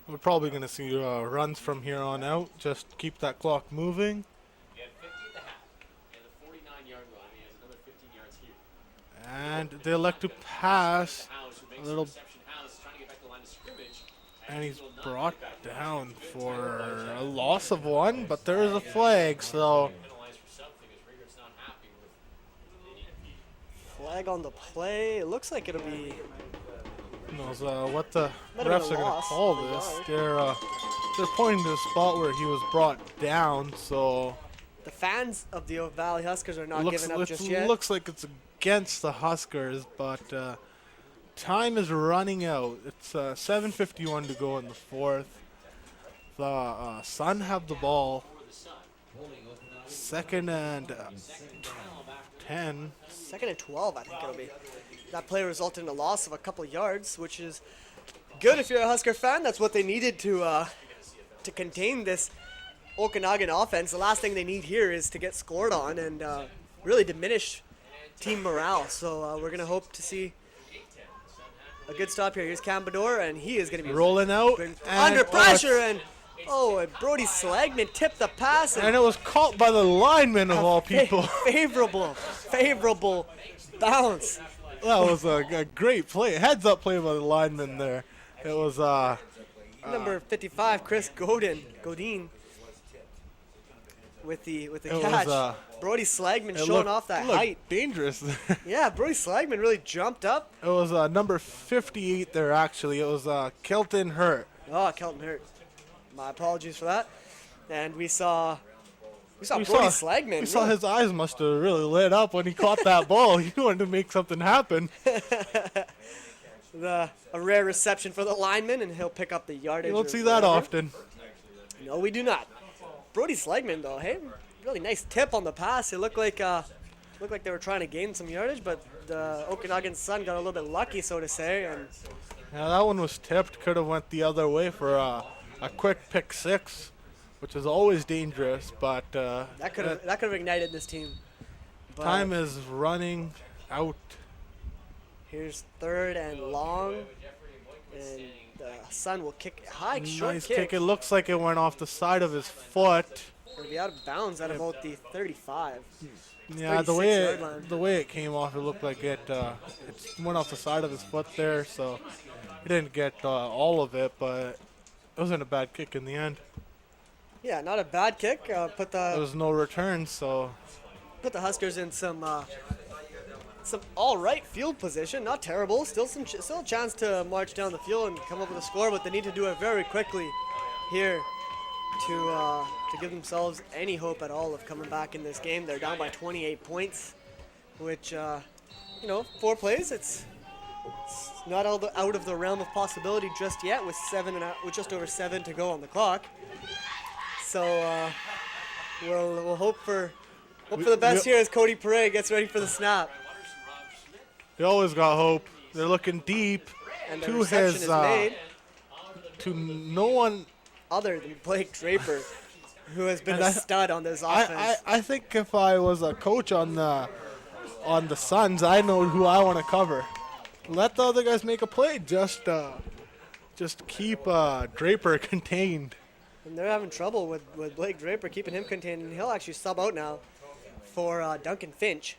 Speaker 2: we're probably going to see runs from here on out. Just keep that clock moving. And they elect to pass a little. And he's brought down for a loss of 1, but there is a flag, so.
Speaker 1: Flag on the play. It looks like it'll be.
Speaker 2: Who knows what the
Speaker 1: Might have
Speaker 2: refs
Speaker 1: been
Speaker 2: are
Speaker 1: a
Speaker 2: going to
Speaker 1: loss.
Speaker 2: call
Speaker 1: Oh my
Speaker 2: this.
Speaker 1: God.
Speaker 2: They're pointing to the spot where he was brought down, so.
Speaker 1: The fans of the Oak Valley Huskers are not
Speaker 2: Looks,
Speaker 1: giving up just yet.
Speaker 2: looks like it's against the Huskers, but time is running out. It's 7:51 to go in the fourth. The Sun have the ball. 2nd and 10.
Speaker 1: 2nd and 12, I think it'll be. That play resulted in a loss of a couple yards, which is good if you're a Husker fan. That's what they needed to contain this Okanagan offense. The last thing they need here is to get scored on and really diminish team morale. So we're going to hope to see a good stop here. Here's Cambador, and he is going to be
Speaker 2: Rolling out.
Speaker 1: under pressure. And Brody Slagman tipped the pass.
Speaker 2: And it was caught by the lineman of all people.
Speaker 1: Favorable bounce.
Speaker 2: That was a great play. Heads-up play by the lineman there. It was
Speaker 1: Number 55, Chris Godin, with the
Speaker 2: It
Speaker 1: catch.
Speaker 2: was,
Speaker 1: Brody Slagman
Speaker 2: it
Speaker 1: showing
Speaker 2: looked-
Speaker 1: off that
Speaker 2: it looked
Speaker 1: height.
Speaker 2: dangerous.
Speaker 1: Yeah, Brody Slagman really jumped up.
Speaker 2: It was number 58 there, actually. It was Kelton Hurt.
Speaker 1: Oh, Kelton Hurt. My apologies for that. And we saw Brody Slagman.
Speaker 2: We saw his eyes must have really lit up when he caught that ball. He wanted to make something happen.
Speaker 1: A rare reception for the lineman, and he'll pick up the yardage.
Speaker 2: You don't
Speaker 1: or
Speaker 2: see that
Speaker 1: whatever.
Speaker 2: often.
Speaker 1: No, we do not. Brody Slagman, though, hey, really nice tip on the pass. It looked like they were trying to gain some yardage, but the Okanagan Sun got a little bit lucky, so to say. And
Speaker 2: Yeah, that one was tipped. Could have went the other way for a quick pick 6, which is always dangerous. But
Speaker 1: that could have ignited this team. But
Speaker 2: time is running out.
Speaker 1: here's 3rd and long, and the Sun will kick high, short
Speaker 2: Nice
Speaker 1: kick.
Speaker 2: kick. It looks like it went off the side of his foot.
Speaker 1: It'll be out of bounds at about the 35.
Speaker 2: Yeah,
Speaker 1: 36-yard line.
Speaker 2: the way it came off, it looked like it went off the side of his foot there. So he didn't get all of it, but it wasn't a bad kick in the end.
Speaker 1: Yeah, not a bad kick.
Speaker 2: There was no return, so
Speaker 1: Put the Huskers in some all right field position. Not terrible. Still a chance to march down the field and come up with a score, but they need to do it very quickly here to give themselves any hope at all of coming back in this game. They're down by 28 points, which 4 plays. It's not out of the realm of possibility just yet, with just over 7 to go on the clock. So we'll hope for the best here as Cody Perret gets ready for the snap.
Speaker 2: they always got hope. They're looking deep
Speaker 1: And the
Speaker 2: to
Speaker 1: reception
Speaker 2: his
Speaker 1: is made
Speaker 2: to no one.
Speaker 1: other than Blake Draper, who has been
Speaker 2: And
Speaker 1: a
Speaker 2: I-
Speaker 1: stud on this offense.
Speaker 2: I think if I was a coach on the Suns, I know who I want to cover. Let the other guys make a play. Just keep Draper contained.
Speaker 1: And they're having trouble with Blake Draper, keeping him contained, and he'll actually sub out now for Duncan Finch.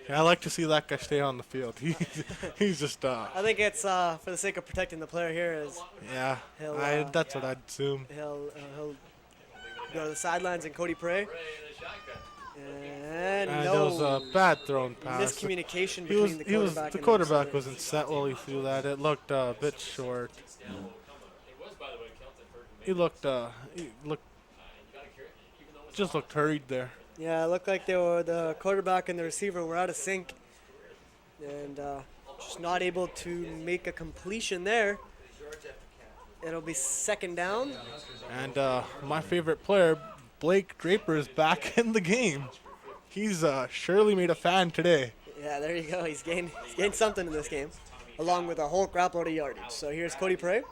Speaker 2: Yeah, I like to see that guy stay on the field. He's just
Speaker 1: I think it's for the sake of protecting the player here, as
Speaker 2: yeah.
Speaker 1: He'll,
Speaker 2: That's what I'd assume.
Speaker 1: he'll go to the sidelines and Cody Perret. And
Speaker 2: That
Speaker 1: no
Speaker 2: was a bad thrown pass.
Speaker 1: miscommunication
Speaker 2: He was,
Speaker 1: between the
Speaker 2: he was,
Speaker 1: quarterback
Speaker 2: the
Speaker 1: and
Speaker 2: quarterback
Speaker 1: receiver.
Speaker 2: wasn't set while he threw that. It looked a bit short. He looked just looked hurried there.
Speaker 1: Yeah, it looked like the quarterback and the receiver were out of sync, and just not able to make a completion there. It'll be 2nd down.
Speaker 2: And my favorite player, Blake Draper, is back in the game. He's surely made a fan today.
Speaker 1: Yeah, there you go. He's gained something in this game, along with a whole crap load of yardage. So here's Cody Perret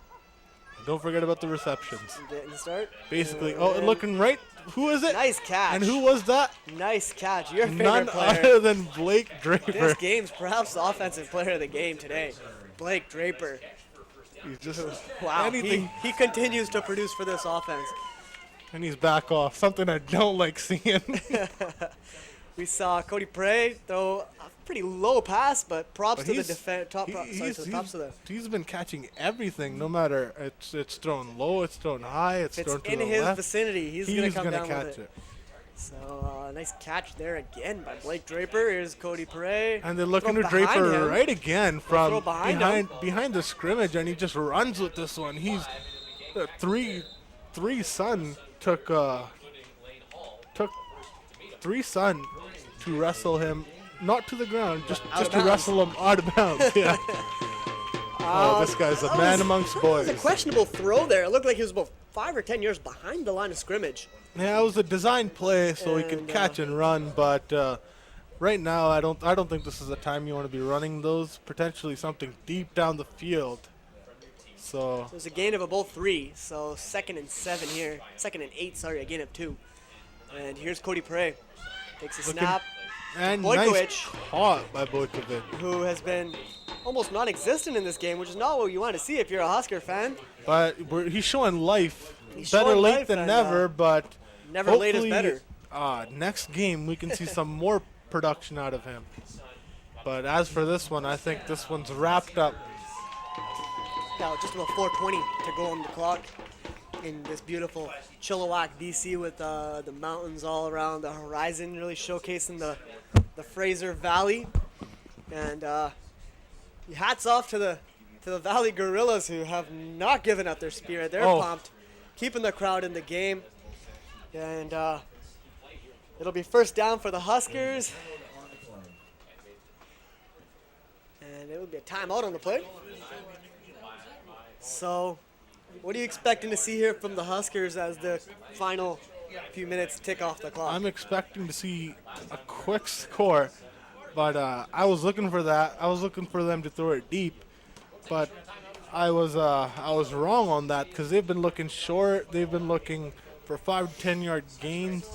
Speaker 2: Don't forget about the receptions.
Speaker 1: getting the start.
Speaker 2: Basically,
Speaker 1: And
Speaker 2: looking right. Who is it?
Speaker 1: nice catch.
Speaker 2: And who was that?
Speaker 1: Nice catch. Your favorite
Speaker 2: None
Speaker 1: player.
Speaker 2: other than Blake Draper.
Speaker 1: This game's perhaps the offensive player of the game today, Blake Draper.
Speaker 2: He's just
Speaker 1: Wow,
Speaker 2: anything.
Speaker 1: he continues to produce for this offense.
Speaker 2: And he's back off. Something I don't like seeing.
Speaker 1: We saw Cody Prey throw a pretty low pass, but props
Speaker 2: But
Speaker 1: to the
Speaker 2: he's-
Speaker 1: defense.
Speaker 2: He's been catching everything, no matter it's thrown low, it's thrown high, it's
Speaker 1: If it's
Speaker 2: thrown to
Speaker 1: in
Speaker 2: the
Speaker 1: his
Speaker 2: left.
Speaker 1: vicinity, he's going to come
Speaker 2: gonna
Speaker 1: down
Speaker 2: catch
Speaker 1: with it. So nice catch there again by Blake Draper. Here's Cody Prey.
Speaker 2: And they're looking
Speaker 1: Throw
Speaker 2: to
Speaker 1: behind
Speaker 2: Draper
Speaker 1: him.
Speaker 2: right again
Speaker 1: Throw
Speaker 2: from
Speaker 1: behind
Speaker 2: behind the scrimmage, and he just runs with this one. He's three Sun took three Sun to wrestle him, not to the ground, just
Speaker 1: Out of
Speaker 2: to
Speaker 1: bounds.
Speaker 2: wrestle him out of bounds. Yeah. Oh, this guy's a man amongst
Speaker 1: That
Speaker 2: boys.
Speaker 1: was a questionable throw there. It looked like he was about 5 or 10 yards behind the line of scrimmage.
Speaker 2: Yeah, it was a design play so he could
Speaker 1: And,
Speaker 2: catch and run, but right now I don't think this is the time you want to be running those. Potentially something deep down the field. So
Speaker 1: There's a gain of about 3, so 2nd and 7 here. 2nd and 8, sorry, a gain of 2. And here's Cody Prey. Takes a
Speaker 2: Looking-
Speaker 1: snap.
Speaker 2: and
Speaker 1: Bojkovic,
Speaker 2: nice caught by Bojkovic.
Speaker 1: who has been almost non-existent in this game, which is not what you want to see if you're a Husker fan.
Speaker 2: But he's showing life.
Speaker 1: He's
Speaker 2: Better
Speaker 1: showing
Speaker 2: late
Speaker 1: life
Speaker 2: than
Speaker 1: and,
Speaker 2: never, but
Speaker 1: Never late is
Speaker 2: hopefully,
Speaker 1: better.
Speaker 2: next game we can see some more production out of him. But as for this one, I think this one's wrapped up.
Speaker 1: Yeah, just about 4:20 to go on the clock in this beautiful Chilliwack, BC, with the mountains all around the horizon, really showcasing the Fraser Valley. And hats off to the Valley Gorillas, who have not given up their spirit. They're
Speaker 2: Oh.
Speaker 1: pumped, keeping the crowd in the game. And it'll be first down for the Huskers. And it will be a timeout on the play. So, what are you expecting to see here from the Huskers as the final few minutes tick off the clock?
Speaker 2: I'm expecting to see a quick score, but I was looking for that. I was looking for them to throw it deep, but I was wrong on that because they've been looking short. They've been looking for 5 to 10 yard gains.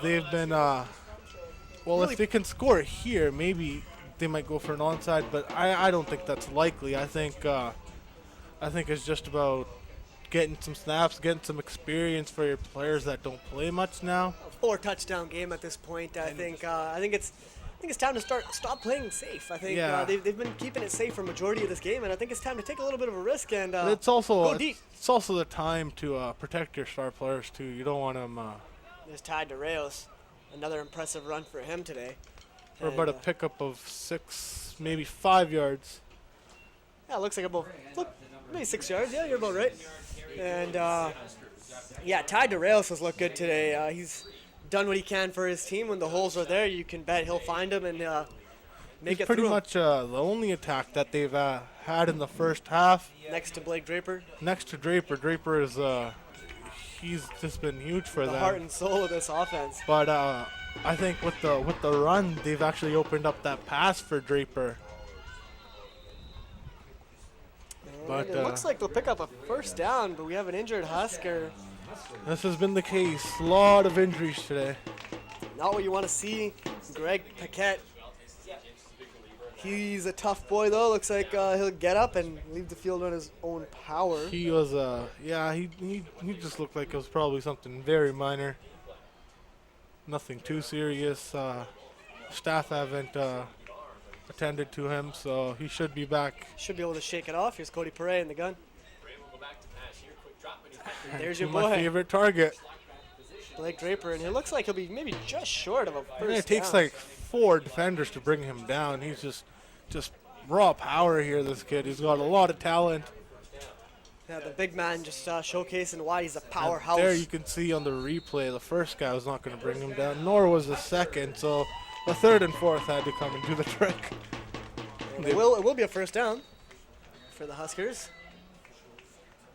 Speaker 2: They've been if they can score here, maybe they might go for an onside, but I don't think that's likely. I think it's just about getting some snaps, getting some experience for your players that don't play much now.
Speaker 1: A 4-touchdown game at this point. I think it's time to stop playing safe. I think
Speaker 2: Yeah.
Speaker 1: they've been keeping it safe for majority of this game, and I think it's time to take a little bit of a risk and
Speaker 2: It's also
Speaker 1: go deep.
Speaker 2: it's also the time to protect your star players too. You don't want them
Speaker 1: There's Ty DeReos. Another impressive run for him today.
Speaker 2: for about a
Speaker 1: And,
Speaker 2: pickup of 6, maybe 5 yards.
Speaker 1: Yeah, it looks like maybe 6 yards. Yeah, you're about right. And Ty DeReos has looked good today. He's done what he can for his team. When the holes are there, you can bet he'll find them and make
Speaker 2: He's
Speaker 1: it
Speaker 2: pretty
Speaker 1: through 'em.
Speaker 2: much the only attack that they've had in the first half.
Speaker 1: Next to Blake Draper,
Speaker 2: Next to Draper. Draper is he's just been huge for
Speaker 1: the
Speaker 2: them.
Speaker 1: heart and soul of this offense.
Speaker 2: But I think with the run, they've actually opened up that pass for Draper. But
Speaker 1: And it looks like they'll pick up a first down, but we have an injured Husker.
Speaker 2: this has been the case. A lot of injuries today.
Speaker 1: Not what you want to see. Greg Paquette. He's a tough boy, though. Looks like he'll get up and leave the field on his own power.
Speaker 2: He was he just looked like it was probably something very minor. Nothing too serious. Staff haven't attended to him, so he should be back.
Speaker 1: Should be able to shake it off. Here's Cody Perret in the gun. And there's your
Speaker 2: My
Speaker 1: boy,
Speaker 2: favorite target.
Speaker 1: Blake Draper, and it looks like he'll be maybe just short of a first
Speaker 2: And it takes
Speaker 1: down.
Speaker 2: like 4 defenders to bring him down. He's just raw power here, this kid. He's got a lot of talent.
Speaker 1: Yeah, the big man just showcasing why he's a
Speaker 2: And
Speaker 1: powerhouse.
Speaker 2: there you can see on the replay, the first guy was not going to bring him down, nor was the second. So the third and fourth had to come and do the trick.
Speaker 1: And it will be a first down for the Huskers.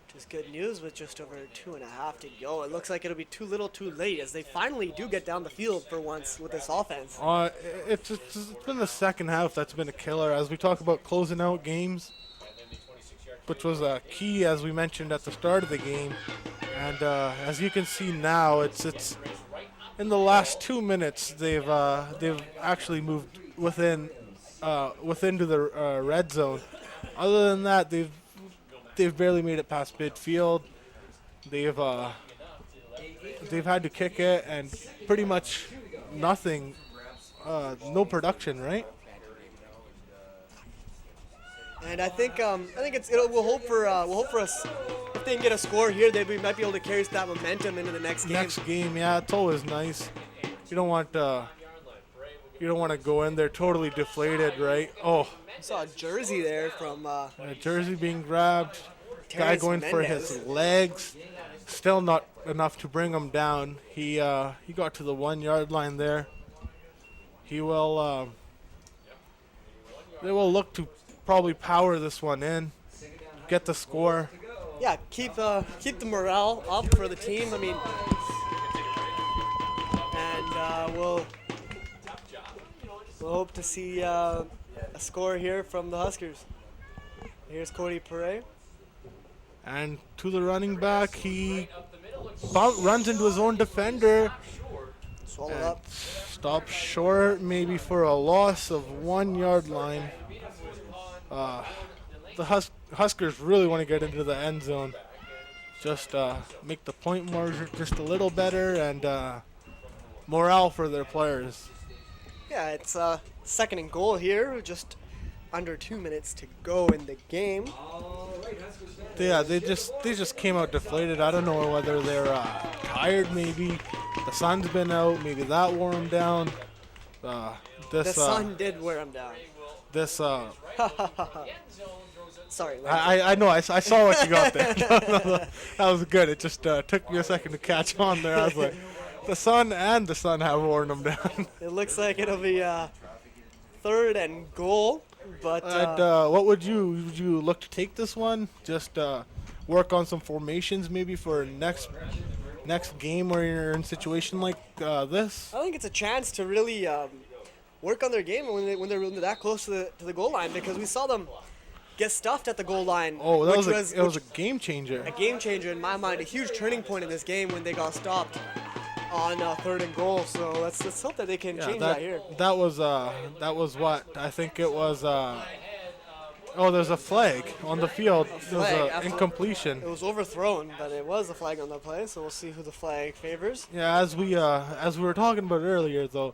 Speaker 1: Which is good news with just over 2.5 to go. It looks like it'll be too little too late as they finally do get down the field for once with this offense.
Speaker 2: It's been the second half that's been a killer. As we talk about closing out games, which was a key, as we mentioned at the start of the game. And as you can see now, it's in the last 2 minutes they've actually moved within to the red zone. Other than that, they've barely made it past midfield. They've had to kick it, and pretty much nothing no production, right?
Speaker 1: And I think we'll hope for us. If they can get a score here, we might be able to carry that momentum into the next game.
Speaker 2: Next game, yeah, it's always nice. You don't want to go in there totally deflated, right? Oh,
Speaker 1: I saw a jersey there from
Speaker 2: a jersey being grabbed. Guy
Speaker 1: Terrence
Speaker 2: going for
Speaker 1: Mendez.
Speaker 2: his legs. Still not enough to bring him down. He got to the 1 yard line there. He will. They will look to probably power this one in, get the score.
Speaker 1: Yeah, keep the morale up for the team. I mean, and we'll hope to see a score here from the Huskers. Here's Cody Perret.
Speaker 2: And to the running back, he runs into his own defender.
Speaker 1: Swallowed up.
Speaker 2: Stops short, maybe for a loss of 1 yard line. The Huskers really want to get into the end zone. Just make the point margin just a little better and morale for their players.
Speaker 1: Yeah, it's second and goal here. Just under 2 minutes to go in the game.
Speaker 2: Yeah, they just came out deflated. I don't know whether they're tired. Maybe the sun's been out. Maybe that wore them down.
Speaker 1: The sun did wear him down.
Speaker 2: This.
Speaker 1: Sorry.
Speaker 2: I know. I saw what you got there. That was good. It just took me a second to catch on there. I was like, the sun have worn them down.
Speaker 1: It looks like it'll be third and goal. But
Speaker 2: what would you look to take this one? Just work on some formations maybe for next game where you're in a situation like this.
Speaker 1: I think it's a chance to really work on their game when they're that close to the goal line, because we saw them get stuffed at the goal line.
Speaker 2: Oh, it was a game changer.
Speaker 1: A game changer in my mind, a huge turning point in this game when they got stopped on third and goal. So let's hope that they can change that here.
Speaker 2: That was what I think it was. There's a flag on the field. It was an incompletion.
Speaker 1: It was overthrown, but it was a flag on the play. So we'll see who the flag favors.
Speaker 2: Yeah, as we were talking about earlier, though,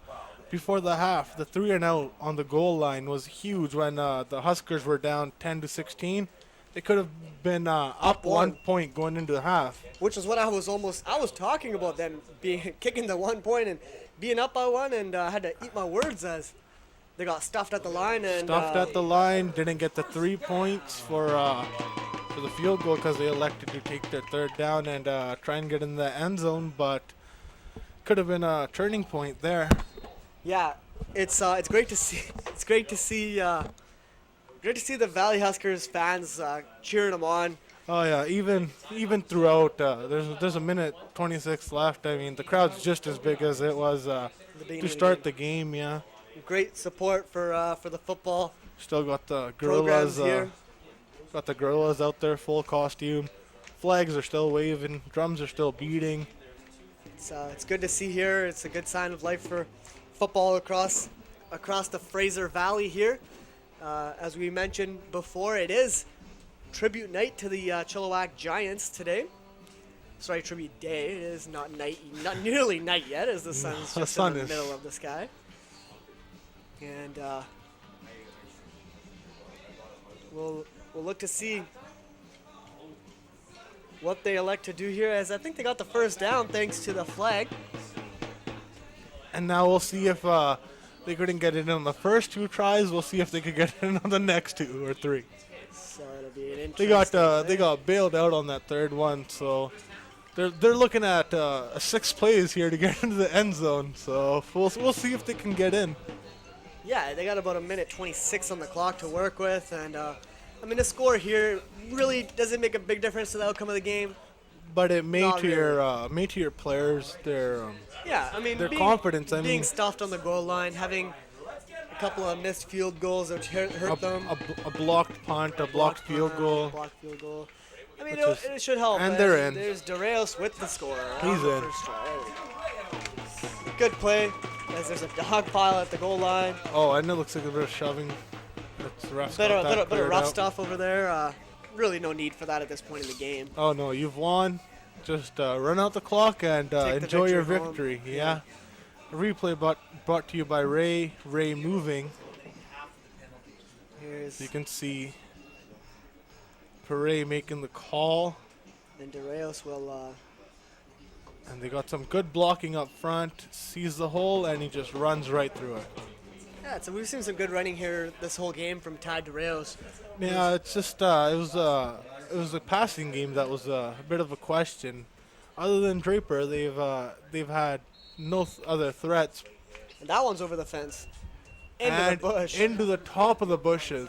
Speaker 2: before the half, the 3-and-out on the goal line was huge when the Huskers were down 10-16. They could have been up 1 point going into the half.
Speaker 1: Which is what I was talking about, them kicking the 1 point and being up by one, and I had to eat my words as they got stuffed at the line.
Speaker 2: Didn't get the 3 points for the field goal because they elected to take their third down and try and get in the end zone, but could have been a turning point there.
Speaker 1: Yeah, it's great to see. It's great to see the Valley Huskers fans cheering them on.
Speaker 2: Oh yeah, even throughout, there's a minute 26 left. I mean, the crowd's just as big as it was to start the game. Yeah.
Speaker 1: Great support for the football.
Speaker 2: Still got the gorillas
Speaker 1: here.
Speaker 2: Got the gorillas out there, full costume. Flags are still waving. Drums are still beating.
Speaker 1: It's good to see here. It's a good sign of life for football across the Fraser Valley here. As we mentioned before, it is tribute night to the Chilliwack Giants today. Sorry, tribute day. It is not night, not nearly night yet, as the sun's just in the middle of the sky. And we'll look to see what they elect to do here, as I think they got the first down thanks to the flag.
Speaker 2: And now we'll see if they couldn't get it in on the first 2 tries. We'll see if they could get it in on the next 2 or 3.
Speaker 1: So it'll be an interesting
Speaker 2: They got bailed out on that third one, so they're looking at 6 plays here to get into the end zone. So we'll see if they can get in.
Speaker 1: Yeah, they got about a minute 26 on the clock to work with, and I mean the score here really doesn't make a big difference to the outcome of the game.
Speaker 2: But it may to your players their confidence.
Speaker 1: Being stuffed on the goal line, having a couple of missed field goals that hurt them.
Speaker 2: A blocked punt, a blocked field goal.
Speaker 1: Blocked field goal. I mean, it should help.
Speaker 2: And they're in.
Speaker 1: There's Darius with the score.
Speaker 2: He's in.
Speaker 1: First try. Good play, as there's a dog pile at the goal line.
Speaker 2: Oh, and it looks like a bit of shoving. That's rough.
Speaker 1: Bit of rough stuff over there. Really no need for that at this point in the game.
Speaker 2: Oh, no, you've won. Just run out the clock and enjoy your victory. Yeah. A replay brought to you by Ray Moving.
Speaker 1: Here's
Speaker 2: You can see Pere making the call.
Speaker 1: and DeReos will.
Speaker 2: And they got some good blocking up front. Sees the hole and he just runs right through it.
Speaker 1: Yeah, so we've seen some good running here this whole game from Ty DeReos.
Speaker 2: Yeah, it's just it was a passing game that was a bit of a question. Other than Draper, they've had no other threats.
Speaker 1: And that one's over the fence. Into
Speaker 2: And
Speaker 1: the bush.
Speaker 2: into the top of the bushes.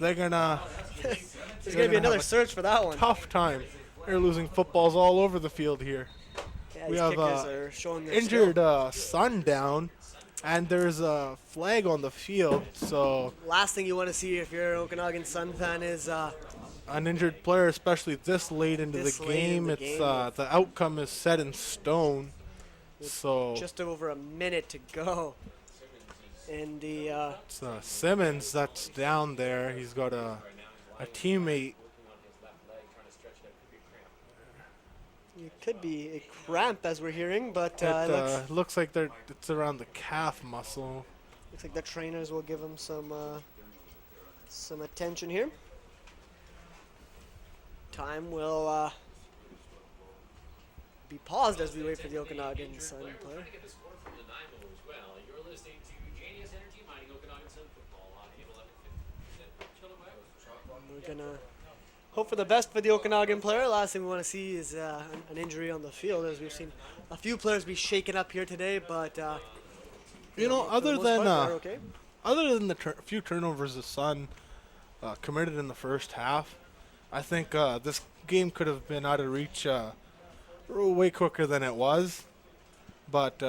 Speaker 2: They're gonna
Speaker 1: There's going to be another search for that one.
Speaker 2: tough time. They're losing footballs all over the field here.
Speaker 1: Yeah,
Speaker 2: We
Speaker 1: these
Speaker 2: have
Speaker 1: kickers are showing their
Speaker 2: Injured
Speaker 1: skill.
Speaker 2: Sun down, and there's a flag on the field. So
Speaker 1: Last thing you want to see if you're an Okanagan Sun fan is
Speaker 2: an injured player, especially this late into
Speaker 1: This
Speaker 2: the
Speaker 1: late in
Speaker 2: game,
Speaker 1: the
Speaker 2: it's
Speaker 1: game.
Speaker 2: the outcome is set in stone. So
Speaker 1: just over a minute to go. And the
Speaker 2: it's Simmons that's down there. He's got a teammate.
Speaker 1: it could be a cramp as we're hearing, but
Speaker 2: It looks like it's around the calf muscle.
Speaker 1: looks like the trainers will give him some attention here. Time will be paused as we wait for the Okanagan Sun player. We're gonna hope for the best for the Okanagan player. Last thing we want to see is an injury on the field, as we've seen a few players be shaken up here today. But
Speaker 2: You know,
Speaker 1: for the
Speaker 2: other
Speaker 1: most
Speaker 2: than
Speaker 1: part, they're okay.
Speaker 2: other than the few turnovers the Sun committed in the first half, I think this game could have been out of reach way quicker than it was. But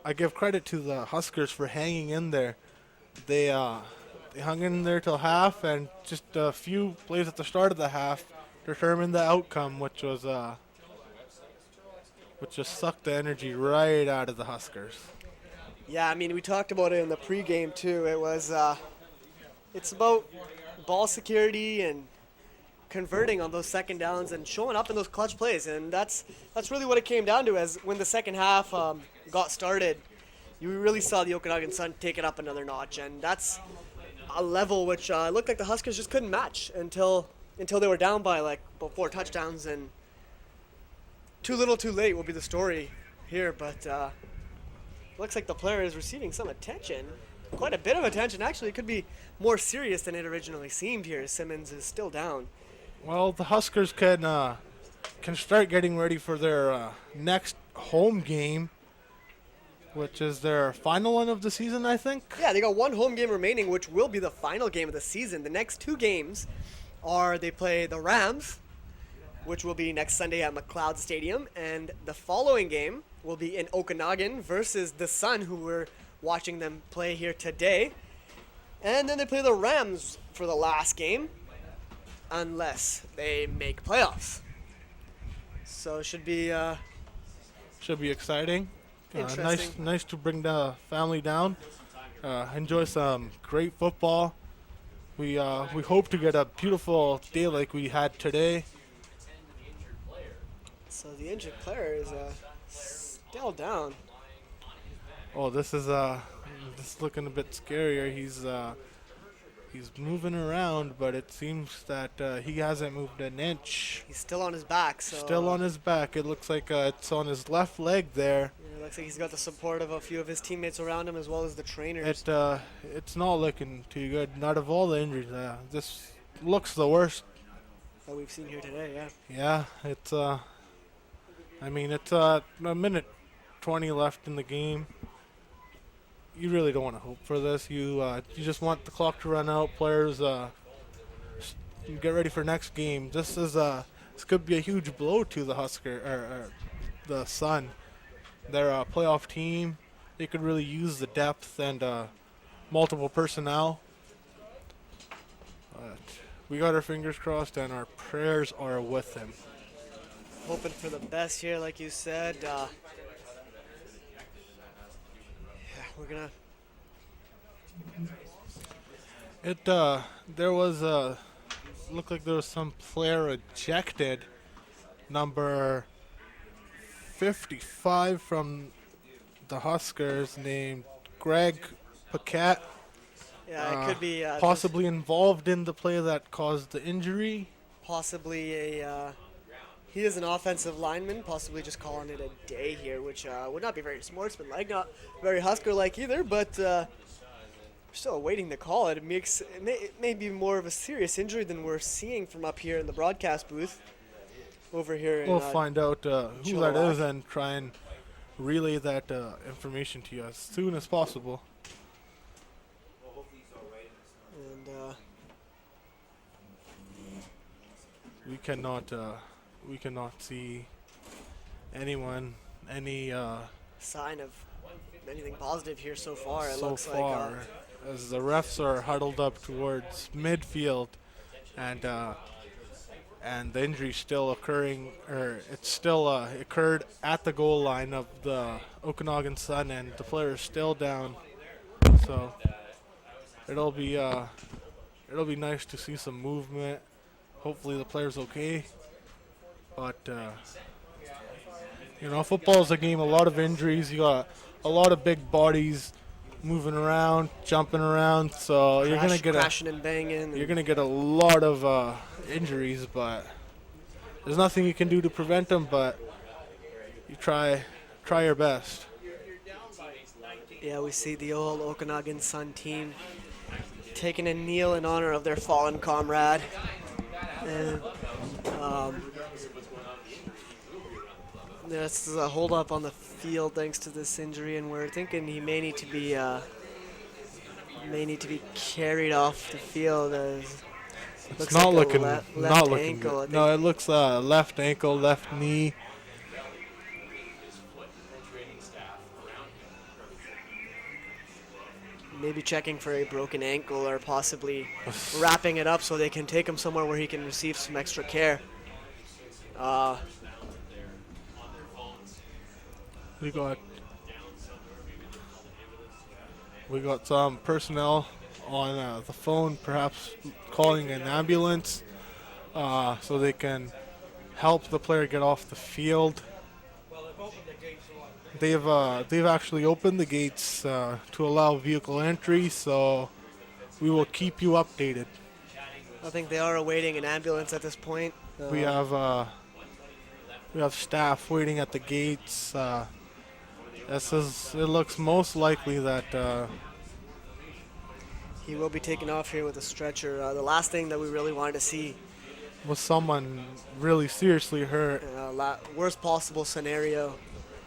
Speaker 2: I give credit to the Huskers for hanging in there. They hung in there till half, and just a few plays at the start of the half determined the outcome, which just sucked the energy right out of the Huskers.
Speaker 1: Yeah, I mean, we talked about it in the pregame too. It was, it's about ball security and converting on those second downs and showing up in those clutch plays, and that's really what it came down to. As when the second half got started, you really saw the Okanagan Sun take it up another notch, and that's a level which looked like the Huskers just couldn't match until they were down by like about 4 touchdowns, and too little, too late will be the story here, but. Looks like the player is receiving some attention. Quite a bit of attention, actually. It could be more serious than it originally seemed here. Simmons is still down.
Speaker 2: Well, the Huskers can start getting ready for their next home game, which is their final one of the season, I think.
Speaker 1: Yeah, they got one home game remaining, which will be the final game of the season. The next 2 games are they play the Rams, which will be next Sunday at McLeod Stadium, and the following game will be in Okanagan versus the Sun, who we're watching them play here today. And then they play the Rams for the last game, unless they make playoffs. So it should be
Speaker 2: exciting.
Speaker 1: Interesting.
Speaker 2: Nice to bring the family down. Enjoy some great football. We hope to get a beautiful day like we had today.
Speaker 1: So the injured player is still down.
Speaker 2: Oh, this is looking a bit scarier. He's moving around, but it seems that he hasn't moved an inch.
Speaker 1: He's still on his back. So
Speaker 2: Still on his back. It looks like it's on his left leg there.
Speaker 1: It looks like he's got the support of a few of his teammates around him, as well as the trainers.
Speaker 2: It's not looking too good. Not of all the injuries. This looks the worst.
Speaker 1: That we've seen here today. Yeah.
Speaker 2: Yeah, it's I mean, it's a minute 20 left in the game. You really don't want to hope for this. You just want the clock to run out. Players get ready for next game. This could be a huge blow to the or the Sun. They're a playoff team. They could really use the depth and multiple personnel. But we got our fingers crossed, and our prayers are with them.
Speaker 1: Hoping for the best here, like you said. Yeah, we're gonna.
Speaker 2: There was looked like there was some player ejected, number 55 from the Huskers named Greg Paquette.
Speaker 1: Yeah, it could be
Speaker 2: Possibly involved in the play that caused the injury.
Speaker 1: possibly a. He is an offensive lineman, possibly just calling it a day here, which would not be very sportsmanlike, not very Husker-like either, but we're still awaiting the call. It may be more of a serious injury than we're seeing from up here in the broadcast booth over here in
Speaker 2: We'll find out who that
Speaker 1: Chilliwack.
Speaker 2: is and try and relay that information to you as soon as possible.
Speaker 1: And
Speaker 2: We cannot see any
Speaker 1: sign of anything positive here so far. It
Speaker 2: so
Speaker 1: looks
Speaker 2: far,
Speaker 1: like
Speaker 2: as the refs are huddled up towards midfield, and the injury still occurring, or it's still occurred at the goal line of the Okanagan Sun, and the player is still down. So it'll be nice to see some movement. Hopefully the player's okay. But football is a game, a lot of injuries. You got a lot of big bodies moving around, jumping around. So you're gonna get
Speaker 1: crashing and banging.
Speaker 2: you're gonna get a lot of injuries, but there's nothing you can do to prevent them. But you try your best.
Speaker 1: Yeah, we see the old Okanagan Sun team taking a kneel in honor of their fallen comrade. And there's a hold up on the field thanks to this injury, and we're thinking he may need to be carried off the field. As
Speaker 2: It's not looking
Speaker 1: left
Speaker 2: not looking
Speaker 1: ankle, I
Speaker 2: good. No, it looks left ankle, left knee.
Speaker 1: Maybe checking for a broken ankle or possibly wrapping it up so they can take him somewhere where he can receive some extra care.
Speaker 2: We got some personnel on the phone, perhaps calling an ambulance so they can help the player get off the field. They've actually opened the gates to allow vehicle entry, so we will keep you updated.
Speaker 1: I think they are awaiting an ambulance at this point.
Speaker 2: We have staff waiting at the gates. It looks most likely that
Speaker 1: He will be taken off here with a stretcher. The last thing that we really wanted to see,
Speaker 2: was someone really seriously hurt.
Speaker 1: worst possible scenario.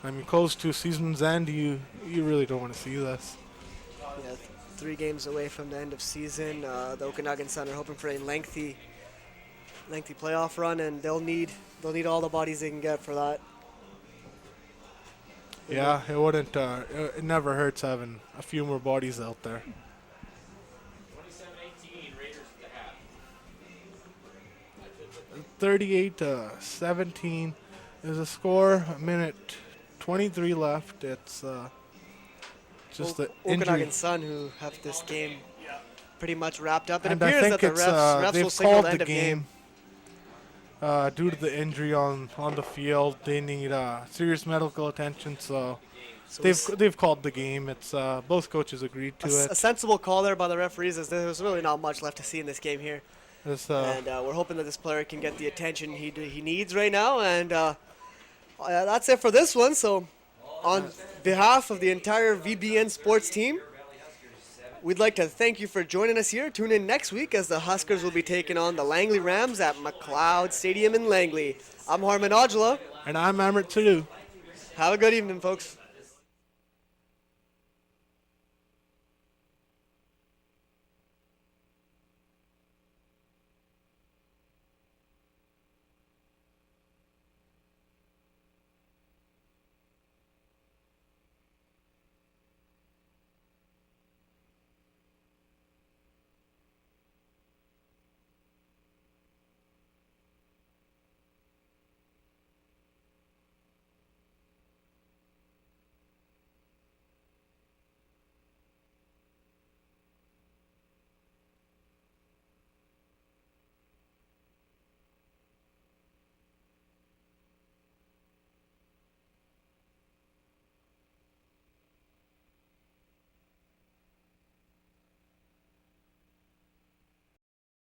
Speaker 2: I mean, close to season's end, you really don't want to see this.
Speaker 1: Yeah, 3 games away from the end of season. The Okanagan Sun are hoping for a lengthy playoff run, and they'll need all the bodies they can get for that.
Speaker 2: Yeah, it wouldn't. It never hurts having a few more bodies out there. 38-17 is a score. A minute 23 left. It's just the injury.
Speaker 1: Okanagan Sun, who have this game pretty much wrapped up. It
Speaker 2: And I
Speaker 1: appears
Speaker 2: think
Speaker 1: that the refs will
Speaker 2: they've
Speaker 1: signal
Speaker 2: called
Speaker 1: the end
Speaker 2: the
Speaker 1: of game.
Speaker 2: Due to the injury on the field. They need serious medical attention. So they've called the game. It's both coaches agreed to
Speaker 1: A
Speaker 2: it.
Speaker 1: sensible call there by the referees, as there's really not much left to see in this game here.
Speaker 2: It's,
Speaker 1: And we're hoping that this player can get the attention he needs right now. And that's it for this one. So on behalf of the entire VBN sports team, we'd like to thank you for joining us here. Tune in next week as the Huskers will be taking on the Langley Rams at McLeod Stadium in Langley. I'm Harmon Ojala.
Speaker 2: and I'm Amrit Tadu.
Speaker 1: Have a good evening, folks.